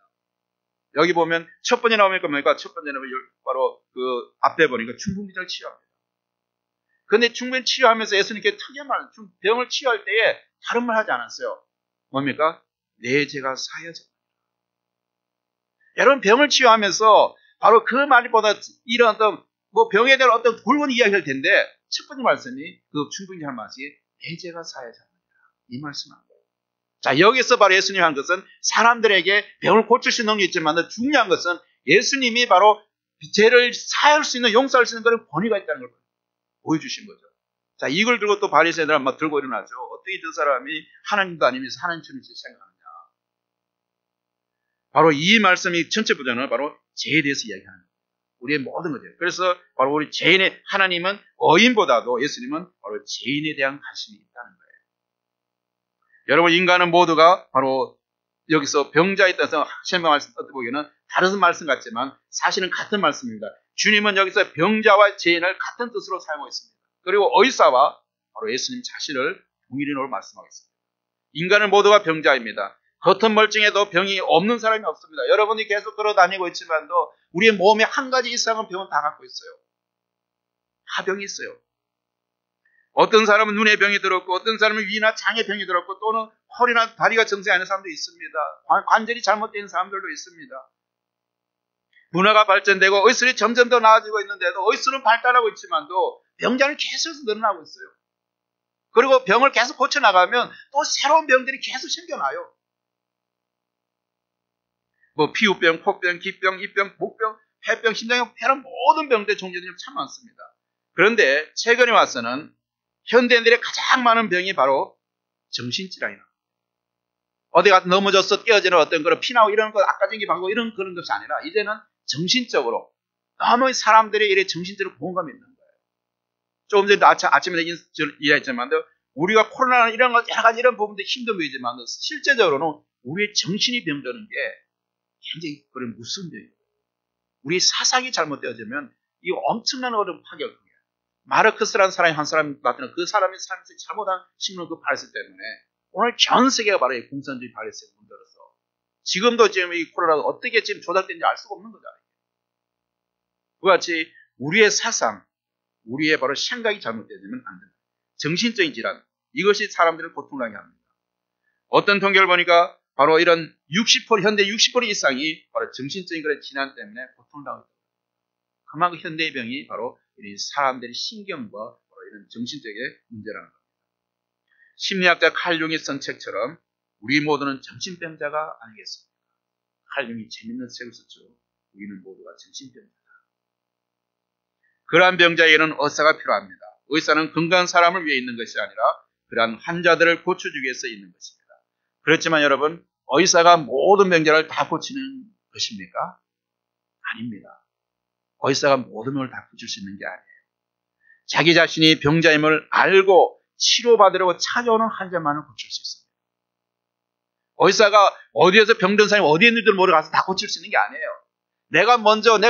여기 보면 첫 번째 나오면 뭡니까? 첫 번째는 바로 그 앞에 보니까 중풍병자를 치유합니다. 그런데 중풍병 치유하면서 예수님께 특이한 말, 병을 치유할 때에 다른 말 하지 않았어요. 뭡니까? 내 죄가 사여졌다. 여러분 병을 치유하면서 바로 그 말보다 이런 어떤 병에 대한 어떤 굵은 이야기를 할 텐데 첫 번째 말씀이 그 중풍병자 할 말이 내 죄가 사여졌다. 이 말씀 안 거예요. 자, 여기서 바로 예수님이 한 것은 사람들에게 병을 고칠 수 있는 능력이 있지만 중요한 것은 예수님이 바로 죄를 사할 수 있는, 용서할 수 있는 그런 권위가 있다는 걸 보여주신 거죠. 자, 이걸 들고 또 바리새인들은 막 들고 일어나죠. 어떻게 저 사람이 하나님도 아니면서 하나님처럼 생각하느냐. 바로 이 말씀이 전체 부전은 바로 죄에 대해서 이야기하는 거예요. 우리의 모든 것이에요. 그래서 바로 우리 죄인의 하나님은 어인보다도 예수님은 바로 죄인에 대한 관심이 있다는 거예요. 여러분 인간은 모두가 바로 여기서 병자에 따라서 신명 말씀 어떻게 보기에는 다른 말씀 같지만 사실은 같은 말씀입니다. 주님은 여기서 병자와 죄인을 같은 뜻으로 사용하고 있습니다. 그리고 의사와 바로 예수님 자신을 동일인으로 말씀하고 있습니다. 인간은 모두가 병자입니다. 겉은 멀쩡해도 병이 없는 사람이 없습니다. 여러분이 계속 걸어다니고 있지만도 우리의 몸에 한 가지 이상은 병은 다 갖고 있어요. 다 병이 있어요. 어떤 사람은 눈에 병이 들었고 어떤 사람은 위나 장에 병이 들었고 또는 허리나 다리가 정상이 아닌 사람도 있습니다. 관절이 잘못된 사람들도 있습니다. 문화가 발전되고 의술이 점점 더 나아지고 있는데도 의술은 발달하고 있지만도 병자는 계속 늘어나고 있어요. 그리고 병을 계속 고쳐나가면 또 새로운 병들이 계속 생겨나요. 뭐 피부병, 폭병, 기병, 입병, 목병, 폐병, 심장병, 폐렴 모든 병들의 종류들이 참 많습니다. 그런데 최근에 와서는 현대인들의 가장 많은 병이 바로 정신질환이다. 어디 가서 넘어져서 깨어지는 어떤 그런 피나고 이런 거 악가정기 방고 이런 그런 것이 아니라 이제는 정신적으로 너무 사람들의 일에 정신적으로 공감이 있는 거예요. 조금 전에 아침에 이야기했지만 우리가 코로나 이런 거 여러 가지 이런 부분도 힘든 부분이지만 실제적으로는 우리의 정신이 병드는 게 굉장히 그런 무서운 병이에요. 우리 사상이 잘못되어지면 이 엄청난 어려운 파괴를 마르크스라는 사람이 한 사람이 맡는 그 사람의 삶에서 잘못한 신문 그 발생 때문에 오늘 전 세계가 바로 이 공산주의 발생을 문제로서 지금도 지금 이 코로나가 어떻게 지금 조작된지 알 수가 없는 거잖아요. 그와 같이 우리의 사상, 우리의 바로 생각이 잘못되어지면 안 된다. 정신적인 질환, 이것이 사람들을 고통하게 합니다. 어떤 통계를 보니까 바로 이런 60%, 현대 60% 이상이 바로 정신적인 그런 질환 때문에 고통을 당하고 있다. 그만큼 현대의 병이 바로 이 사람들의 신경과 이런 정신적인 문제라는 겁니다. 심리학자 칼 융이 쓴 책처럼 우리 모두는 정신병자가 아니겠습니까? 칼 융이 재밌는 책을 썼죠. 우리는 모두가 정신병자다. 그러한 병자에게는 의사가 필요합니다. 의사는 건강한 사람을 위해 있는 것이 아니라 그러한 환자들을 고쳐주기 위해서 있는 것입니다. 그렇지만 여러분, 의사가 모든 병자를 다 고치는 것입니까? 아닙니다. 의사가 모든 병을 다 고칠 수 있는 게 아니에요. 자기 자신이 병자임을 알고 치료받으려고 찾아오는 환자만을 고칠 수 있습니다. 의사가 어디에서 병든 사람이 어디에 있는지를 모르고 가서 다 고칠 수 있는 게 아니에요. 내가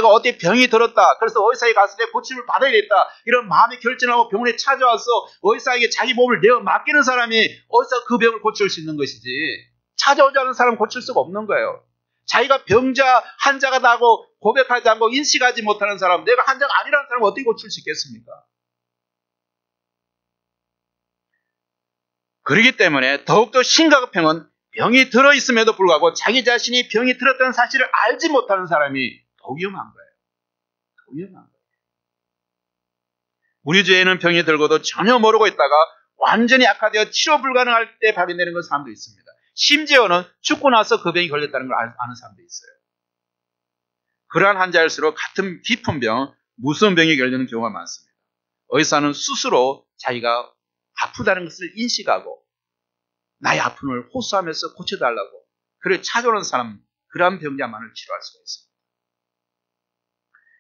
어디 병이 들었다. 그래서 의사에 가서 내 고침을 받아야겠다. 이런 마음의 결정하고 병원에 찾아와서 의사에게 자기 몸을 내어 맡기는 사람이 의사가 그 병을 고칠 수 있는 것이지. 찾아오지 않은 사람은 고칠 수가 없는 거예요. 자기가 병자, 환자가 나고 고백하지 않고 인식하지 못하는 사람, 내가 환자가 아니라는 사람은 어떻게 고칠 수 있겠습니까? 그렇기 때문에 더욱더 심각한 병은 병이 들어있음에도 불구하고 자기 자신이 병이 들었다는 사실을 알지 못하는 사람이 더 위험한 거예요. 더 위험한 거예요. 우리 주위에는 병이 들고도 전혀 모르고 있다가 완전히 악화되어 치료 불가능할 때 발견되는 그 사람도 있습니다. 심지어는 죽고 나서 그 병이 걸렸다는 걸 아는 사람도 있어요. 그러한 환자일수록 같은 깊은 병, 무서운 병에 걸리는 경우가 많습니다. 의사는 스스로 자기가 아프다는 것을 인식하고 나의 아픔을 호소하면서 고쳐달라고 그래 찾아오는 사람, 그러한 병자만을 치료할 수가 있습니다.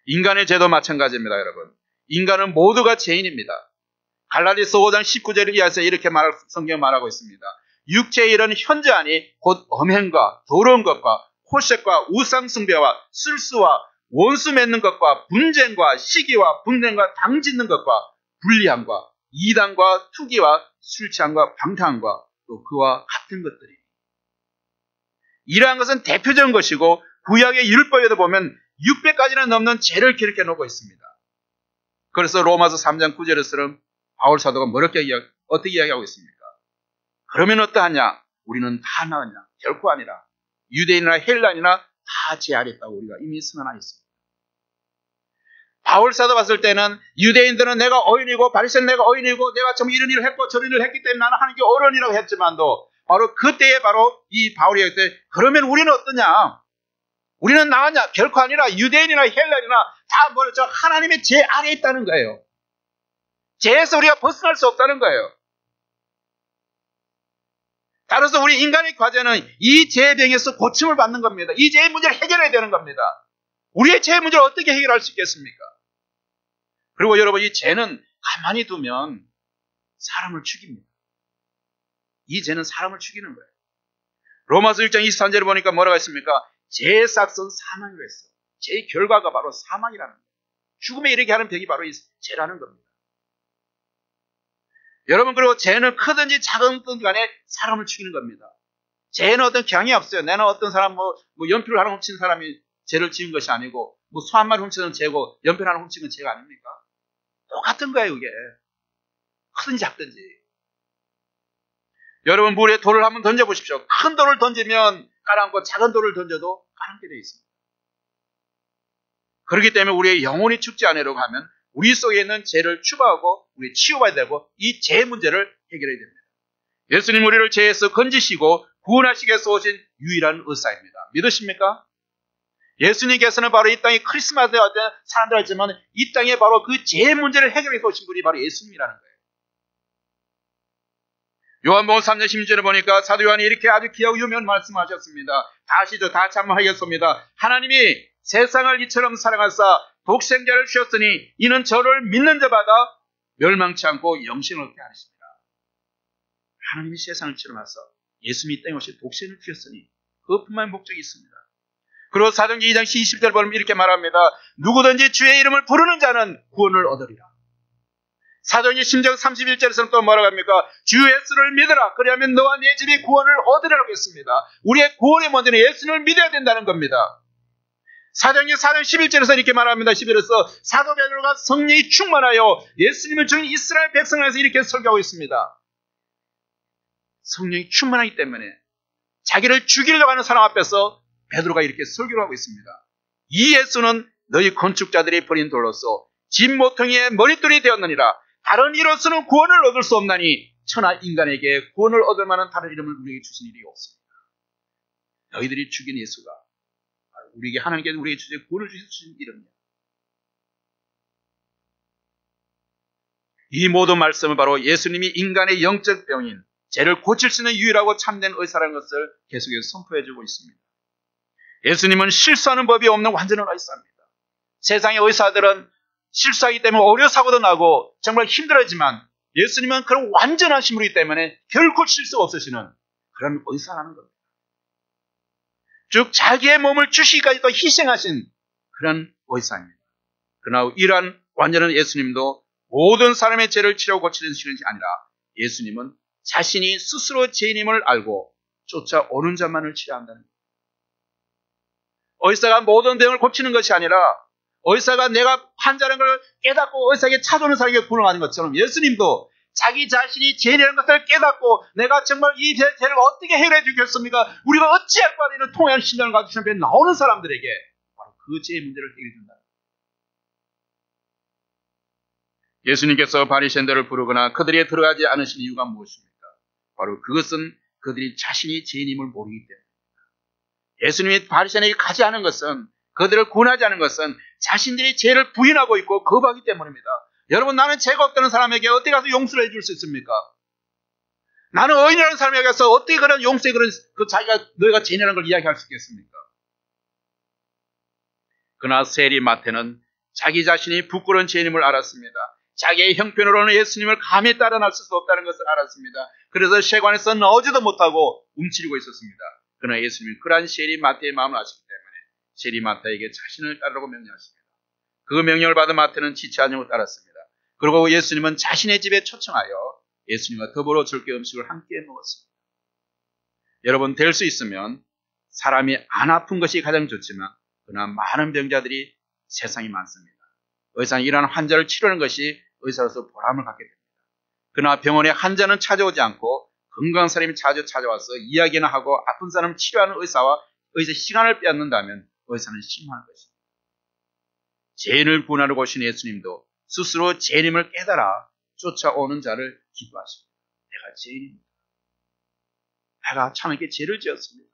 인간의 죄도 마찬가지입니다, 여러분. 인간은 모두가 죄인입니다. 갈라디아서 5장 19절을 이하서 이렇게 성경에 말하고 있습니다. 육체의 일은 현저하니 곧 엄행과 더러운 것과 호색과 우상숭배와 술수와 원수 맺는 것과 분쟁과 시기와 분쟁과 당짓는 것과 불리함과 이단과 투기와 술취함과 방탕함과 또 그와 같은 것들이. 이러한 것은 대표적인 것이고 구약의 율법에도 보면 600가지나 넘는 죄를 기록해 놓고 있습니다. 그래서 로마서 3장 9절에서는 바울 사도가 어떻게 이야기하고 있습니까? 그러면 어떠하냐? 우리는 다 나왔냐? 결코 아니라 유대인이나 헬라인이나 다 죄 아래 있다고 우리가 이미 선언하였습니다. 바울 사도 봤을 때는 유대인들은 내가 어인이고 바리새인은 내가 어인이고 내가 좀 이런 일을 했고 저런 일을 했기 때문에 나는 하나님께 어른이라고 했지만도 바로 그때에 바로 이 바울이 했을 때 그러면 우리는 어떠냐? 우리는 나가냐? 결코 아니라 유대인이나 헬라인이나 다 뭐죠? 하나님의 죄 아래에 있다는 거예요. 죄에서 우리가 벗어날 수 없다는 거예요. 따라서 우리 인간의 과제는 이 죄의 병에서 고침을 받는 겁니다. 이 죄의 문제를 해결해야 되는 겁니다. 우리의 죄의 문제를 어떻게 해결할 수 있겠습니까? 그리고 여러분, 이 죄는 가만히 두면 사람을 죽입니다. 이 죄는 사람을 죽이는 거예요. 로마서 6장 23절에 보니까 뭐라고 했습니까? 죄의 싹은 사망이라고 했어요. 죄의 결과가 바로 사망이라는 거예요. 죽음에 이르게 하는 벽이 바로 이 죄라는 겁니다. 여러분, 그리고 죄는 크든지 작은든 간에 사람을 죽이는 겁니다. 죄는 어떤 경향이 없어요. 내가 어떤 사람 뭐 연필을 하나 훔친 사람이 죄를 지은 것이 아니고 뭐 소 한 마리 훔치는 죄고 연필 하나 훔친 건 죄가 아닙니까? 똑같은 거예요, 이게. 크든지 작든지. 여러분, 물에 돌을 한번 던져보십시오. 큰 돌을 던지면 가라앉고 작은 돌을 던져도 가라앉게 되어 있습니다. 그렇기 때문에 우리의 영혼이 죽지 않으려고 하면 우리 속에 있는 죄를 추구하고 우리 치유해야 되고 이 죄 문제를 해결해야 됩니다. 예수님 우리를 죄에서 건지시고 구원하시기 위해서 오신 유일한 의사입니다. 믿으십니까? 예수님께서는 바로 이 땅에 크리스마스에 어떤 사람들 하지만 이 땅에 바로 그 죄 문제를 해결해 위해서 오신 분이 바로 예수님이라는 거예요. 요한복음 3장 16절에 보니까 사도 요한이 이렇게 아주 귀하고 유명한 말씀하셨습니다. 다시죠. 다 한번 하겠습니다. 하나님이 세상을 이처럼 사랑하사 독생자를 주셨으니 이는 저를 믿는 자마다 멸망치 않고 영생을 얻게 하십니다. 하나님이 세상을 이처럼 하사 예수님이 이 땅에 오신 독생을 주셨으니 그뿐만 목적이 있습니다. 그리고 사도행전 2장 20절 보면 이렇게 말합니다. 누구든지 주의 이름을 부르는 자는 구원을 얻으리라. 사도행전 10장 31절에서는 또 뭐라고 합니까? 주 예수를 믿으라. 그리하면 너와 네 집이 구원을 얻으리라고 했습니다. 우리의 구원의 먼저는 예수를 믿어야 된다는 겁니다. 사도행전 4장 11절에서 이렇게 말합니다. 11절에서 사도 베드로가 성령이 충만하여 예수님을 죽인 이스라엘 백성을 위해서 이렇게 설교하고 있습니다. 성령이 충만하기 때문에 자기를 죽이려고 하는 사람 앞에서 베드로가 이렇게 설교를 하고 있습니다. 이 예수는 너희 건축자들이 버린 돌로서 집 모퉁이의 머릿돌이 되었느니라. 다른 이로서는 구원을 얻을 수 없나니 천하 인간에게 구원을 얻을 만한 다른 이름을 우리에게 주신 일이 없습니다. 너희들이 죽인 예수가 우리에게 하나님께서 우리에게 주신 구원을 주신 이름이야. 이 모든 말씀은 바로 예수님이 인간의 영적 병인 죄를 고칠 수 있는 유일하고 참된 의사라는 것을 계속해서 선포해주고 있습니다. 예수님은 실수하는 법이 없는 완전한 의사입니다. 세상의 의사들은 실수하기 때문에 오류사고도 나고 정말 힘들어지만 예수님은 그런 완전한 신물이기 때문에 결코 실수가 없으시는 그런 의사라는 겁니다. 즉 자기의 몸을 주시기까지도 희생하신 그런 의사입니다. 그러나 이러한 완전한 예수님도 모든 사람의 죄를 치료하고 고치는 것이 아니라 예수님은 자신이 스스로 죄인임을 알고 쫓아오는 자만을 치료한다는 겁니다. 의사가 모든 병을 고치는 것이 아니라 의사가 내가 환자라는 걸 깨닫고 의사에게 찾아오는 사람에게 구원하는 것처럼 예수님도 자기 자신이 죄인이라는 것을 깨닫고 내가 정말 이 죄를 어떻게 해결해 주겠습니까? 우리가 어찌할 바 되는 통해하는 신앙을 가지고 앞에 나오는 사람들에게 바로 그 죄의 문제를 해결해 준다. 예수님께서 바리새인들을 부르거나 그들에게 들어가지 않으신 이유가 무엇입니까? 바로 그것은 그들이 자신이 죄인임을 모르기 때문입니다. 예수님이 바리새인에게 가지 않은 것은 그들을 구원하지 않은 것은 자신들이 죄를 부인하고 있고 거부하기 때문입니다. 여러분, 나는 죄가 없다는 사람에게 어떻게 가서 용서를 해줄 수 있습니까? 나는 의인이라는 사람에게 가서 어떻게 그런 용서에 그런 자기가 너희가 죄인이라는 걸 이야기할 수 있겠습니까? 그러나 세리 마태는 자기 자신이 부끄러운 죄인임을 알았습니다. 자기의 형편으로는 예수님을 감히 따라 나설 수 없다는 것을 알았습니다. 그래서 세관에서 나오지도 못하고 움츠리고 있었습니다. 그러나 예수님은 그러한 세리 마태의 마음을 아시기 때문에 세리 마태에게 자신을 따르라고 명령하십니다. 그 명령을 받은 마태는 지체하지 않고 따랐습니다. 그리고 예수님은 자신의 집에 초청하여 예수님과 더불어 절개 음식을 함께 먹었습니다. 여러분, 될 수 있으면 사람이 안 아픈 것이 가장 좋지만 그러나 많은 병자들이 세상에 많습니다. 의사는 이러한 환자를 치료하는 것이 의사로서 보람을 갖게 됩니다. 그러나 병원에 환자는 찾아오지 않고 건강한 사람이 자주 찾아와서 이야기나 하고 아픈 사람을 치료하는 의사와 의사 시간을 빼앗는다면 의사는 실망할 것입니다. 죄인을 구원하러 오신 예수님도 스스로 죄인임을 깨달아 쫓아오는 자를 기뻐하십니다. 내가 죄인입니다. 내가 참에게 죄를 지었습니다.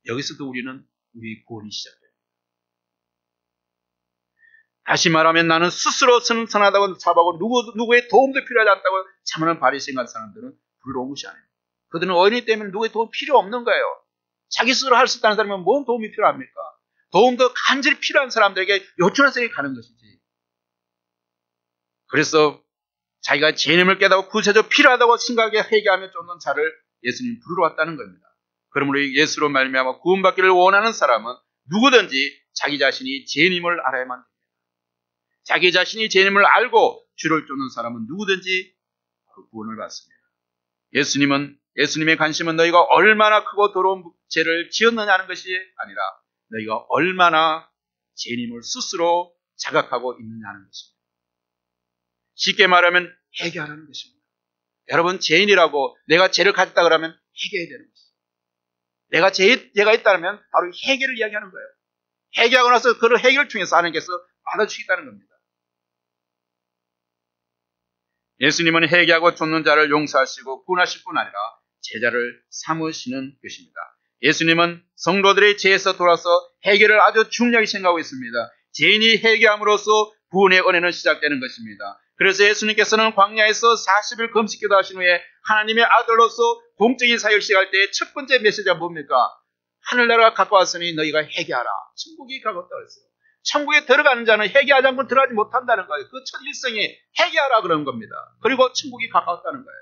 여기서도 우리는 우리의 구원이 시작됩니다. 다시 말하면 나는 스스로는 선하다고 자부하고 누구의 도움도 필요하지 않다고 참으는 바리새인 같은 사람들은 부러운 것이 아니에요. 그들은 어린이 때문에 누구의 도움 필요 없는 거예요. 자기 스스로 할 수 있다는 사람은 뭔 도움이 필요합니까? 도움도 간절히 필요한 사람들에게 요청해서 가는 것이지. 그래서 자기가 죄인임을 깨닫고 구체적으로 필요하다고 생각하게 회개하며 쫓는 자를 예수님이 부르러 왔다는 겁니다. 그러므로 예수로 말미암아 구원받기를 원하는 사람은 누구든지 자기 자신이 죄인임을 알아야만 됩니다. 자기 자신이 죄인임을 알고 주를 쫓는 사람은 누구든지 구원을 받습니다. 예수님의 관심은 너희가 얼마나 크고 더러운 죄를 지었느냐는 것이 아니라 너희가 얼마나 죄인임을 스스로 자각하고 있느냐는 것입니다. 쉽게 말하면 회개하라는 것입니다. 여러분, 죄인이라고 내가 죄를 가졌다 그러면 회개해야 되는 것입니다. 내가 죄가 있다면 바로 회개를 이야기하는 거예요. 회개하고 나서 그 회개를 통해서 하나님께서 받아주시겠다는 겁니다. 예수님은 회개하고 쫓는 자를 용서하시고 구원하실 뿐 아니라 제자를 삼으시는 것입니다. 예수님은 성도들의 죄에서 돌아서 회개를 아주 중요하게 생각하고 있습니다. 죄인이 회개함으로써 구원의 은혜는 시작되는 것입니다. 그래서 예수님께서는 광야에서 40일 금식기도 하신 후에 하나님의 아들로서 공적인 사역을 시작할 때 첫 번째 메시지가 뭡니까? 하늘나라가 가까웠으니 너희가 회개하라. 천국이 가까웠다고 했어요. 천국에 들어가는 자는 회개하지 않고 들어가지 못한다는 거예요. 그 첫 일성이 회개하라 그런 겁니다. 그리고 천국이 가까웠다는 거예요.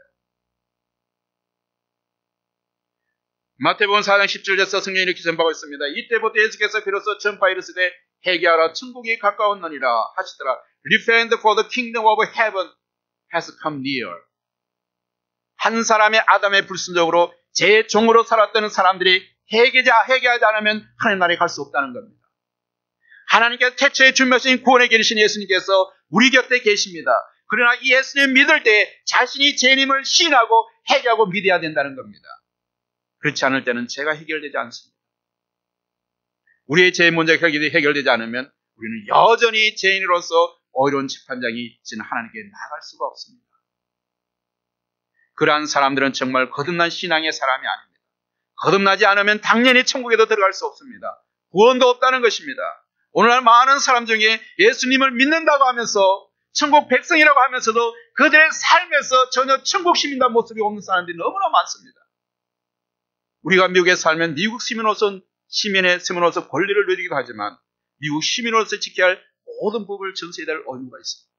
마태복음 4장 17절에서 성경이 이렇게 전파하고 있습니다. 이때부터 예수께서 비로소 전파 이르시되 회개하라 천국이 가까웠느니라 하시더라. Repent for the kingdom of heaven has come near. 한 사람의 아담의 불순종으로 제 종으로 살았던 사람들이 회개하지 않으면 하나님 나라에 갈 수 없다는 겁니다. 하나님께서 태초에 준비하신 구원에 계신 예수님께서 우리 곁에 계십니다. 그러나 이 예수님 믿을 때 자신이 죄인임을 시인하고 회개하고 믿어야 된다는 겁니다. 그렇지 않을 때는 죄가 해결되지 않습니다. 우리의 죄의 문제가 해결되지 않으면 우리는 여전히 죄인으로서 어려운 재판장이 있지는 하나님께 나아갈 수가 없습니다. 그러한 사람들은 정말 거듭난 신앙의 사람이 아닙니다. 거듭나지 않으면 당연히 천국에도 들어갈 수 없습니다. 구원도 없다는 것입니다. 오늘날 많은 사람 중에 예수님을 믿는다고 하면서 천국 백성이라고 하면서도 그들의 삶에서 전혀 천국 시민단 모습이 없는 사람들이 너무나 많습니다. 우리가 미국에 살면 미국 시민의 세면으로서 권리를 누리기도 하지만 미국 시민으로서 지켜야 할 모든 법을 전수해야 될 의무가 있습니다.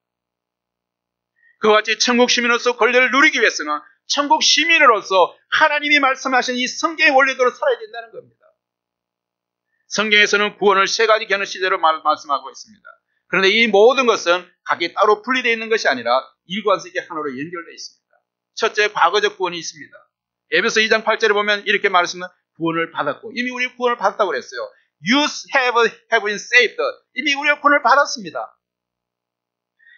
그와 같이 천국 시민으로서 권리를 누리기 위해서는 천국 시민으로서 하나님이 말씀하신 이 성경의 원리대로 살아야 된다는 겁니다. 성경에서는 구원을 세 가지 견해 시대로 말씀하고 있습니다. 그런데 이 모든 것은 각기 따로 분리되어 있는 것이 아니라 일관성있게 하나로 연결되어 있습니다. 첫째, 과거적 구원이 있습니다. 에베소 2장 8절에 보면 이렇게 말했습니다. 구원을 받았고, 이미 우리 구원을 받았다고 그랬어요. You have been saved. 이미 우리가 구원을 받았습니다.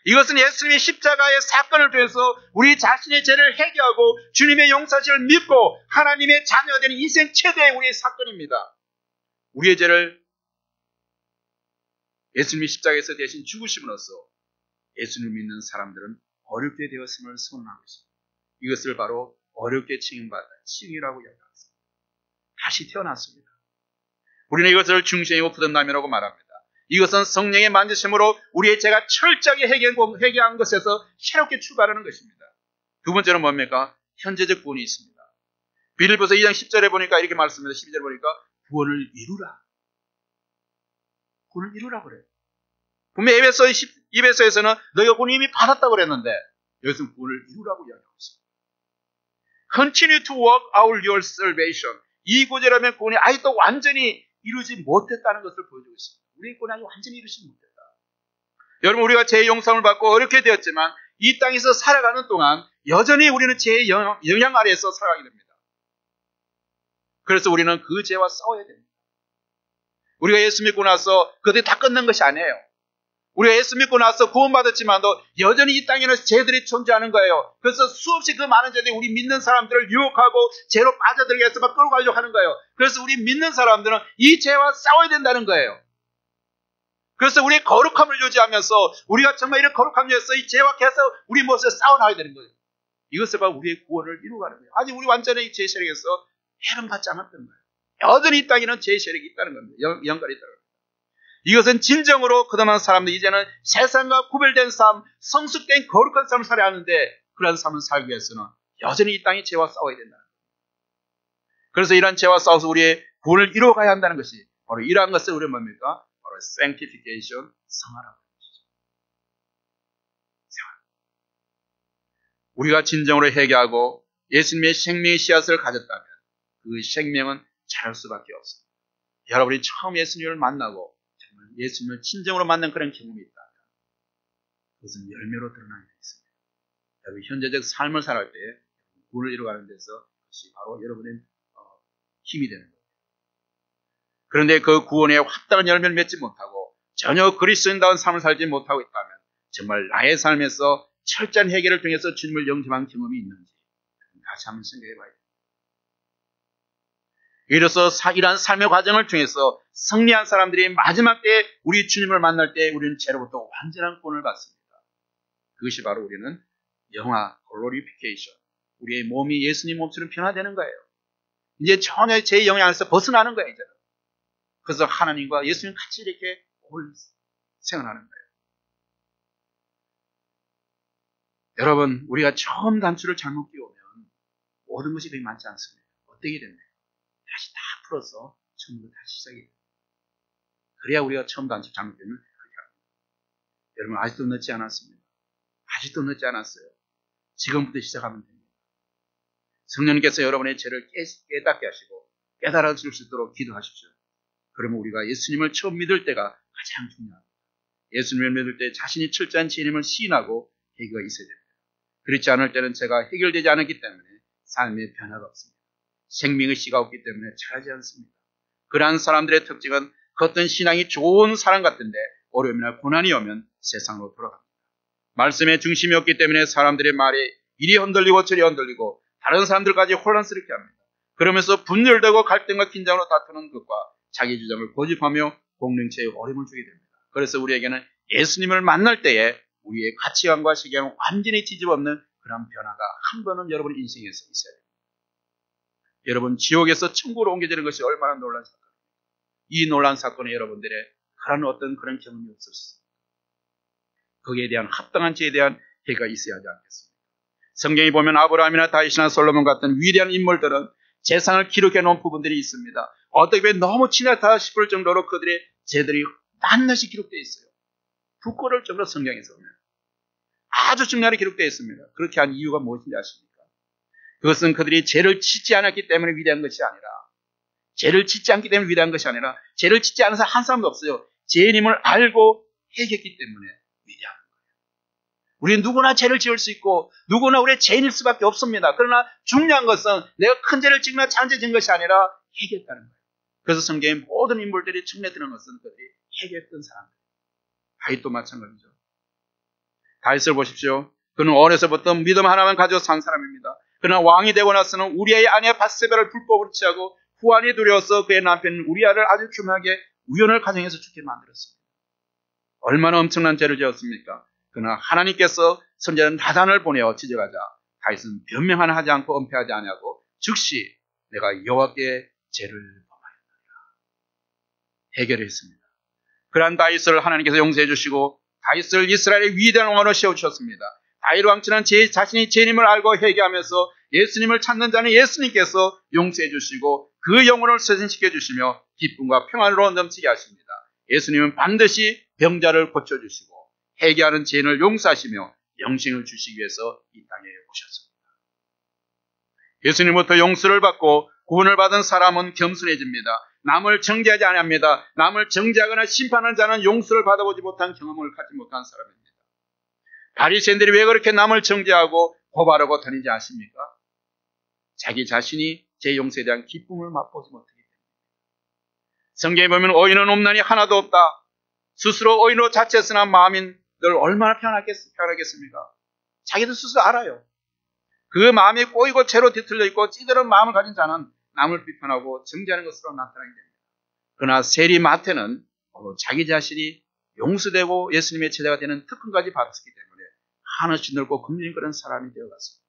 이것은 예수님의 십자가의 사건을 통해서 우리 자신의 죄를 회개하고 주님의 용서하심을 믿고 하나님의 자녀가 되는 인생 최대의 우리의 사건입니다. 우리의 죄를 예수님이 십자가에서 대신 죽으심으로써 예수님을 믿는 사람들은 어렵게 되었음을 선언하고 있습니다. 이것을 바로 어렵게 칭송받아 칭이라고 이야기합니다. 다시 태어났습니다. 우리는 이것을 중생이고 부든남이라고 말합니다. 이것은 성령의 만지심으로 우리의 죄가 철저하게 회개한 것에서 새롭게 출발하는 것입니다. 두 번째는 뭡니까? 현재적 구원이 있습니다. 빌립보서 2장 10절에 보니까 이렇게 말씀합니다. 12절에 보니까 구원을 이루라. 구원을 이루라 그래요. 분명히 에베소에서는 너희가 구원을 이미 받았다고 그랬는데 여기서는 구원을 이루라고 이야기하고 있습니다. Continue to work out your salvation. 이 구절하면 구원이 아직도 완전히 이루지 못했다는 것을 보여주고 있습니다. 우리의 구원이 아직 완전히 이루지 못했다. 여러분, 우리가 죄의 용서를 받고 어렵게 되었지만 이 땅에서 살아가는 동안 여전히 우리는 죄의 영향 아래에서 살아가게 됩니다. 그래서 우리는 그 죄와 싸워야 됩니다. 우리가 예수 믿고 나서 그들이 다 끝난 것이 아니에요. 우리가 예수 믿고 나서 구원받았지만도 여전히 이 땅에는 죄들이 존재하는 거예요. 그래서 수없이 그 많은 죄들이 우리 믿는 사람들을 유혹하고 죄로 빠져들게 해서 막 끌고 가려고 하는 거예요. 그래서 우리 믿는 사람들은 이 죄와 싸워야 된다는 거예요. 그래서 우리의 거룩함을 유지하면서 우리가 정말 이런 거룩함을 위해서 이 죄와 계속 우리 모습에 싸워나가야 되는 거예요. 이것을 바로 우리의 구원을 이루어가는 거예요. 아직 우리 완전히 죄 세력에서 해방받지 않았던 거예요. 여전히 이 땅에는 죄 세력이 있다는 겁니다. 영갈이 있다는 겁니다. 이것은 진정으로 그동안 사람들이 이제는 세상과 구별된 삶, 성숙된 거룩한 삶을 살아야 하는데 그런 삶을 살기 위해서는 여전히 이 땅의 죄와 싸워야 된다는 거예요. 그래서 이러한 죄와 싸워서 우리의 구원을 이루어가야 한다는 것이 바로 이러한 것을 우리는 뭡니까? 바로 sanctification, 성화라고 하는 것이죠. 우리가 진정으로 회개하고 예수님의 생명의 씨앗을 가졌다면 그 생명은 자랄 수밖에 없습니다. 여러분이 처음 예수님을 만나고 정말 예수님을 진정으로 만난 그런 경험이 있다면 그것은 열매로 드러나게 있습니다. 여러분 현재적 삶을 살아갈 때 구원을 이루어가는 데서 그것이 바로 여러분의 힘이 되는 거예요. 그런데 그 구원의 확실한 열매를 맺지 못하고 전혀 그리스도인다운 삶을 살지 못하고 있다면 정말 나의 삶에서 철저한 해결을 통해서 주님을 영접한 경험이 있는지 다시 한번 생각해 봐야 됩니다. 이로써 이러한 삶의 과정을 통해서 승리한 사람들이 마지막 때에 우리 주님을 만날 때 우리는 죄로부터 완전한 구원을 받습니다. 그것이 바로 우리는 영화 글로리피케이션, 우리의 몸이 예수님 몸처럼 변화되는 거예요. 이제 전혀 제 영향에서 벗어나는 거예요. 이제는. 그래서 하나님과 예수님 같이 이렇게 생활하는 거예요. 여러분, 우리가 처음 단추를 잘못 끼우면 모든 것이 그리 많지 않습니다. 어떻게 됩니까? 다시 다 풀어서 처음부터 다시 시작이 돼요. 그래야 우리가 처음 단추 잘못 끼우면 그렇게 합니다. 여러분, 아직도 늦지 않았습니다. 아직도 늦지 않았어요. 지금부터 시작하면 됩니다. 성령님께서 여러분의 죄를 깨닫게 하시고 깨달아 줄 수 있도록 기도하십시오. 그러면 우리가 예수님을 처음 믿을 때가 가장 중요합니다. 예수님을 믿을 때 자신이 철저한 죄인임을 시인하고 해결가 있어야 됩니다. 그렇지 않을 때는 제가 해결되지 않았기 때문에 삶의 변화가 없습니다. 생명의 씨가 없기 때문에 자라지 않습니다. 그러한 사람들의 특징은 겉은 신앙이 좋은 사람 같은데 어려움이나 고난이 오면 세상으로 돌아갑니다. 말씀의 중심이 없기 때문에 사람들의 말이 이리 흔들리고 저리 흔들리고 다른 사람들까지 혼란스럽게 합니다. 그러면서 분열되고 갈등과 긴장으로 다투는 것과 자기 주장을 고집하며 공동체에 어려움을 주게 됩니다. 그래서 우리에게는 예수님을 만날 때에 우리의 가치관과 세계관을 완전히 뒤집어엎는 그런 변화가 한 번은 여러분 인생에서 있어야 됩니다. 여러분 지옥에서 천국으로 옮겨지는 것이 얼마나 놀란 사건입니까? 이 놀란 사건에 여러분들의 그런 경험이 없었습니다. 거기에 대한 합당한 죄에 대한 해가 있어야 하지 않겠습니까? 성경에 보면 아브라함이나 다윗이나 솔로몬 같은 위대한 인물들은 재산을 기록해 놓은 부분들이 있습니다. 어떻게 보면 너무 지나다 싶을 정도로 그들의 죄들이 낱낱이 기록되어 있어요. 부끄러울 정도로 성경에서 보면 아주 중요하게 기록되어 있습니다. 그렇게 한 이유가 무엇인지 아십니까? 그것은 그들이 죄를 짓지 않았기 때문에 위대한 것이 아니라 죄를 짓지 않기 때문에 위대한 것이 아니라 죄를 짓지 않은 사람 한 사람도 없어요. 죄인임을 알고 해결했기 때문에 위대한 거예요. 우리는 누구나 죄를 지을 수 있고 누구나 우리의 죄인일 수밖에 없습니다. 그러나 중요한 것은 내가 큰 죄를 짓거나 작은 죄를 지은 것이 아니라 해결했다는 거예요. 그래서 성경의 모든 인물들이 청례드는 것은 그들이 해결했던 사람들. 다윗도 마찬가지죠. 다윗을 보십시오. 그는 어려서부터 믿음 하나만 가지고 산 사람입니다. 그러나 왕이 되고 나서는 우리아의 아내 밧세바를 불법으로 취하고 후환이 두려워서 그의 남편 우리아를 아주 교묘하게 우연을 가정해서 죽게 만들었습니다. 얼마나 엄청난 죄를 지었습니까? 그러나 하나님께서 선지자 나단을 보내어 지적하자 다윗은 변명 하나 하지 않고 은폐하지 아니하고 즉시 내가 여호와께 죄를 범하였느니라 해결했습니다. 그러한 다윗을 하나님께서 용서해 주시고 다윗을 이스라엘의 위대한 왕으로 세워주셨습니다. 다윗 왕처럼 자신이 죄인임을 알고 회개하면서 예수님을 찾는 자는 예수님께서 용서해 주시고 그 영혼을 쇄신시켜 주시며 기쁨과 평안으로 넘치게 하십니다. 예수님은 반드시 병자를 고쳐주시고 회개하는 죄인을 용서하시며 영생을 주시기 위해서 이 땅에 오셨습니다. 예수님부터 용서를 받고 구원을 받은 사람은 겸손해집니다. 남을 정죄하지 아니합니다. 남을 정죄하거나 심판하는 자는 용서를 받아보지 못한 경험을 갖지 못한 사람입니다. 바리새인들이 왜 그렇게 남을 정죄하고 고발하고 다니지 않습니까? 자기 자신이 제 용서에 대한 기쁨을 맛보지 못하기 때문입니다. 성경에 보면 의인은 없나니 하나도 없다. 스스로 의인으로 자처했으나 마음이 늘 얼마나 편하겠습니까? 자기도 스스로 알아요. 그 마음이 꼬이고 죄로 뒤틀려 있고 찌들은 마음을 가진 자는 남을 비판하고 정죄하는 것으로 나타나게 됩니다. 그러나 세리 마태는 자기 자신이 용서되고 예수님의 제자가 되는 특권까지 받았기 때문에 하나씩 넓고 긍정적인 그런 사람이 되어갔습니다.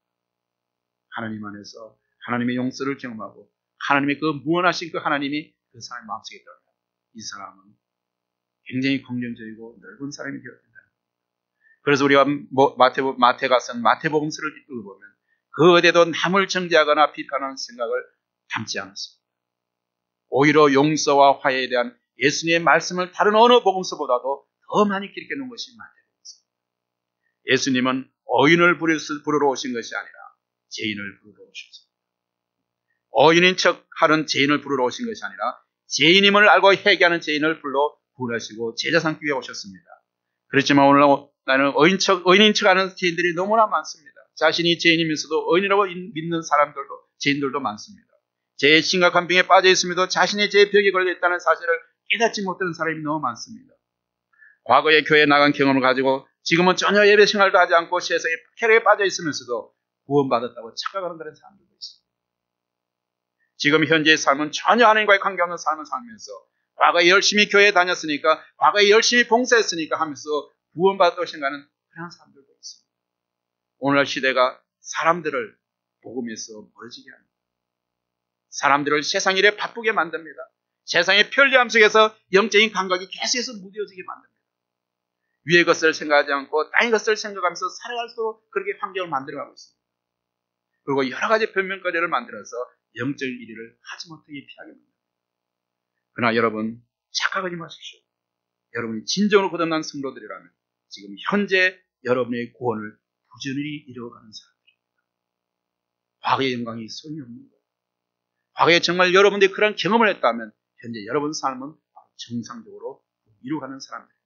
하나님 안에서 하나님의 용서를 경험하고 하나님의 그 무한하신 그 하나님이 그 사람의 마음속에 들어가요. 이 사람은 굉장히 긍정적이고 넓은 사람이 되었다. 그래서 우리가 마태가선 마태복음서를 읽어보면 그 어디에도 남을 정죄하거나 비판하는 생각을 담지 않았습니다. 오히려 용서와 화해에 대한 예수님의 말씀을 다른 어느 복음서보다도 더 많이 기록해 놓은 것이 마태복음서입니다. 예수님은 의인을 부르러 오신 것이 아니라 죄인을 부르러 오셨습니다. 어인인 척 하는 죄인을 부르러 오신 것이 아니라 죄인임을 알고 회개하는 죄인을 불러 구원하시고 제자 삼기 위해 오셨습니다. 그렇지만 오늘 나는 어인인 척 하는 죄인들이 너무나 많습니다. 자신이 죄인이면서도 어인이라고 믿는 사람들도, 죄인들도 많습니다. 죄의 심각한 병에 빠져 있음에도 자신의 죄의 벽에 걸려 있다는 사실을 깨닫지 못하는 사람이 너무 많습니다. 과거에 교회에 나간 경험을 가지고 지금은 전혀 예배 생활도 하지 않고 세상에 쾌락에 빠져 있으면서도 구원받았다고 착각하는 그런 사람들도 있습니다. 지금 현재의 삶은 전혀 하나님과의 관계없는 삶을 살면서 과거에 열심히 교회에 다녔으니까, 과거에 열심히 봉사했으니까 하면서 구원받았다고 생각하는 그런 사람들도 있습니다. 오늘날 시대가 사람들을 복음에서 멀어지게 합니다. 사람들을 세상 일에 바쁘게 만듭니다. 세상의 편리함 속에서 영적인 감각이 계속해서 무뎌지게 만듭니다. 위의 것을 생각하지 않고 땅의 것을 생각하면서 살아갈수록 그렇게 환경을 만들어가고 있습니다. 그리고 여러 가지 변명거리를 만들어서 영적인 일을 하지 못하게 피하게 만듭니다. 그러나 여러분, 착각하지 마십시오. 여러분이 진정으로 거듭난 성도들이라면 지금 현재 여러분의 구원을 부지런히 이루어가는 사람들입니다. 과거의 영광이 소용이 없는 거예요. 과거에 정말 여러분들이 그런 경험을 했다면 현재 여러분 삶은 정상적으로 이루어가는 사람들입니다.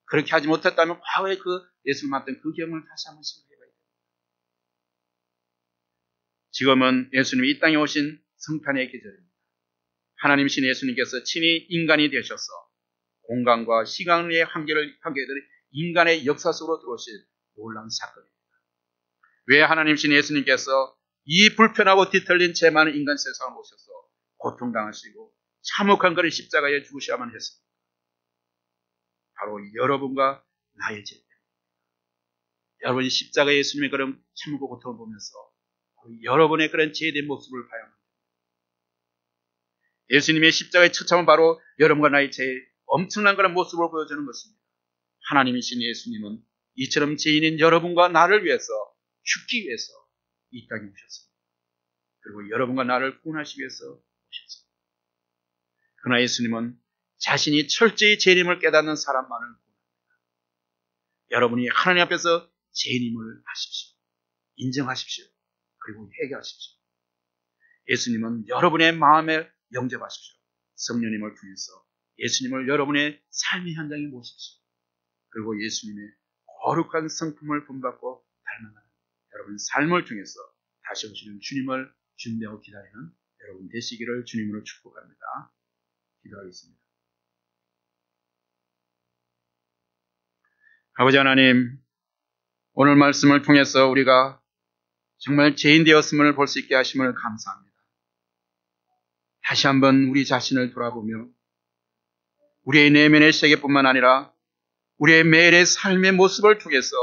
그렇게 하지 못했다면 과거에 그 예수를 만났던 그 경험을 다시 한번 생각해봐야 됩니다. 지금은 예수님이 이 땅에 오신 성탄의 계절입니다. 하나님이신 예수님께서 친히 인간이 되셔서 공간과 시간의 한계를 파괴해드린 인간의 역사 속으로 들어오신 놀라운 사건입니다. 왜 하나님이신 예수님께서 이 불편하고 뒤틀린 죄 많은 인간 세상을 오셔서 고통당하시고 참혹한 그런 십자가에 죽으셔야만 했습니다. 바로 여러분과 나의 죄 때문입니다. 여러분이 십자가에 예수님의 그런 참혹한 고통을 보면서 여러분의 그런 죄된 모습을 봐야 합니다. 예수님의 십자가의 처참은 바로 여러분과 나의 죄의 엄청난 그런 모습을 보여주는 것입니다. 하나님이신 예수님은 이처럼 죄인인 여러분과 나를 위해서 죽기 위해서 이 땅에 오셨습니다. 그리고 여러분과 나를 구원하시기 위해서 오셨습니다. 그러나 예수님은 자신이 철저히 죄인임을 깨닫는 사람만을 구원합니다. 여러분이 하나님 앞에서 죄인임을 하십시오. 인정하십시오. 그리고 회개하십시오. 예수님은 여러분의 마음에 영접하십시오. 성령님을 통해서 예수님을 여러분의 삶의 현장에 모십시오. 그리고 예수님의 거룩한 성품을 본받고 닮아가는 여러분 삶을 통해서 다시 오시는 주님을 준비하고 기다리는 여러분 되시기를 주님으로 축복합니다. 기도하겠습니다. 아버지 하나님, 오늘 말씀을 통해서 우리가 정말 죄인 되었음을 볼 수 있게 하심을 감사합니다. 다시 한번 우리 자신을 돌아보며 우리의 내면의 세계뿐만 아니라 우리의 매일의 삶의 모습을 통해서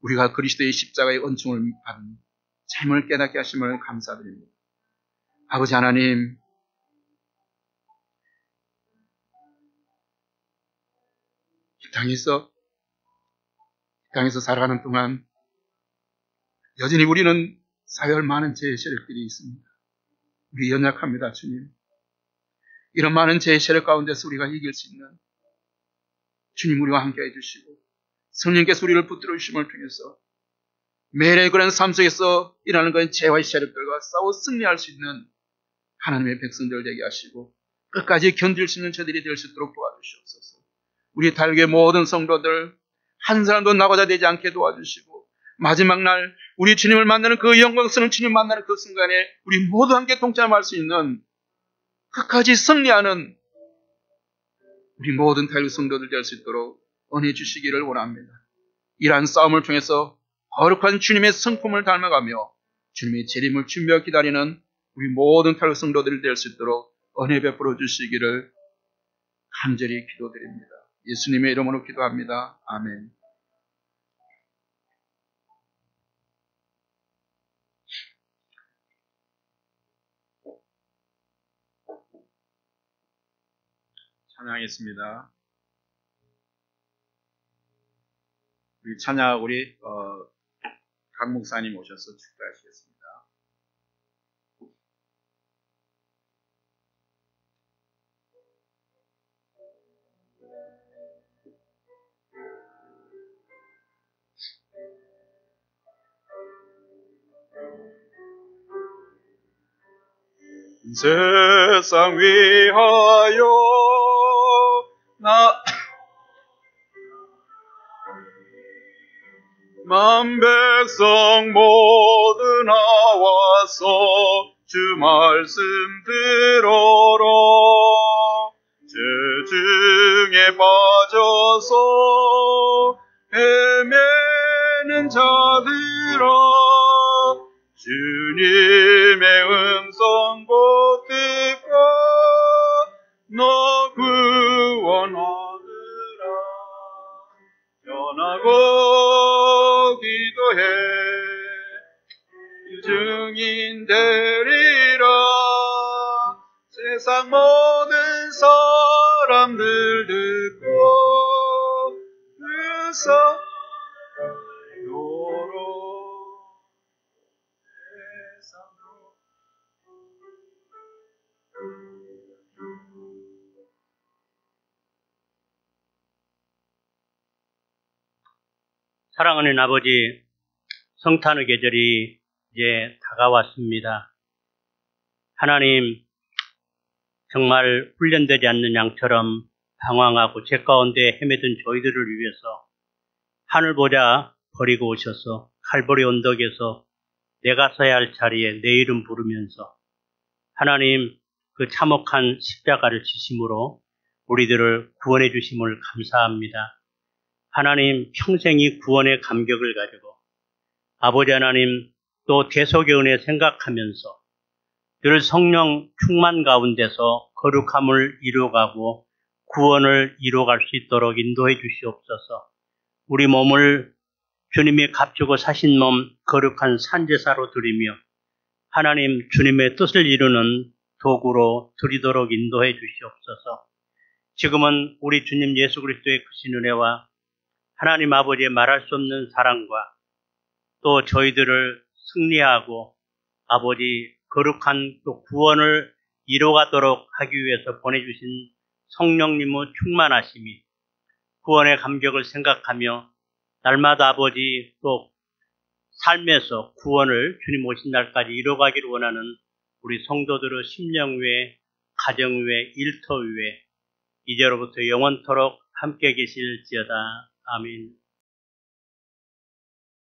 우리가 그리스도의 십자가의 은총을 받은 삶을 깨닫게 하심을 감사드립니다. 아버지 하나님, 이 땅에서 살아가는 동안 여전히 우리는 사별 많은 죄의 세력들이 있습니다. 우리 연약합니다, 주님. 이런 많은 죄의 세력 가운데서 우리가 이길 수 있는 주님 우리와 함께 해주시고 성령께서 우리를 붙들어 주심을 통해서 매일의 그런 삶 속에서 일하는 그런 죄와의 세력들과 싸워 승리할 수 있는 하나님의 백성들 되게 하시고 끝까지 견딜 수 있는 저들이 될 수 있도록 도와주시옵소서. 우리 달교의 모든 성도들 한 사람도 나고자 되지 않게 도와주시고 마지막 날 우리 주님을 만나는 그 영광스러운 주님 만나는 그 순간에 우리 모두 함께 동참할 수 있는 끝까지 승리하는 우리 모든 달교 성도들 될 수 있도록 은혜 주시기를 원합니다. 이러한 싸움을 통해서 거룩한 주님의 성품을 닮아가며 주님의 재림을 준비하고 기다리는 우리 모든 달교 성도들이 될 수 있도록 은혜 베풀어 주시기를 간절히 기도드립니다. 예수님의 이름으로 기도합니다. 아멘. 찬양하겠습니다. 우리 찬양 강 목사님 오셔서 축도하시겠습니다. 세상 위하여 만 백성 모두 나와서 주 말씀 들어라. 죄 중에 빠져서 헤매는 자들아, 주님의 음성 곧 듣고 너 구원하느라. 전하고 기도해 증인 되리라. 세상 모든 사람들 듣고 으쌰 요로. 사랑하는 아버지, 성탄의 계절이 이제 다가왔습니다. 하나님, 정말 훈련되지 않는 양처럼 방황하고 죄 가운데 헤매던 저희들을 위해서 하늘 보자 버리고 오셔서 칼보리 언덕에서 내가 서야 할 자리에 내 이름 부르면서 하나님 그 참혹한 십자가를 지심으로 우리들을 구원해 주심을 감사합니다. 하나님 평생이 구원의 감격을 가지고 아버지 하나님 또 대속의 은혜 생각하면서 늘 성령 충만 가운데서 거룩함을 이루어가고 구원을 이루어갈 수 있도록 인도해 주시옵소서. 우리 몸을 주님이 값주고 사신 몸 거룩한 산제사로 드리며 하나님 주님의 뜻을 이루는 도구로 드리도록 인도해 주시옵소서. 지금은 우리 주님 예수 그리스도의 크신 은혜와 하나님 아버지의 말할 수 없는 사랑과 또 저희들을 승리하고 아버지 거룩한 또 구원을 이루어가도록 하기 위해서 보내주신 성령님의 충만하심이 구원의 감격을 생각하며 날마다 아버지 또 삶에서 구원을 주님 오신 날까지 이루어가기를 원하는 우리 성도들의 심령 위에 가정 위에 일터 위에 이제로부터 영원토록 함께 계실지어다. 아멘.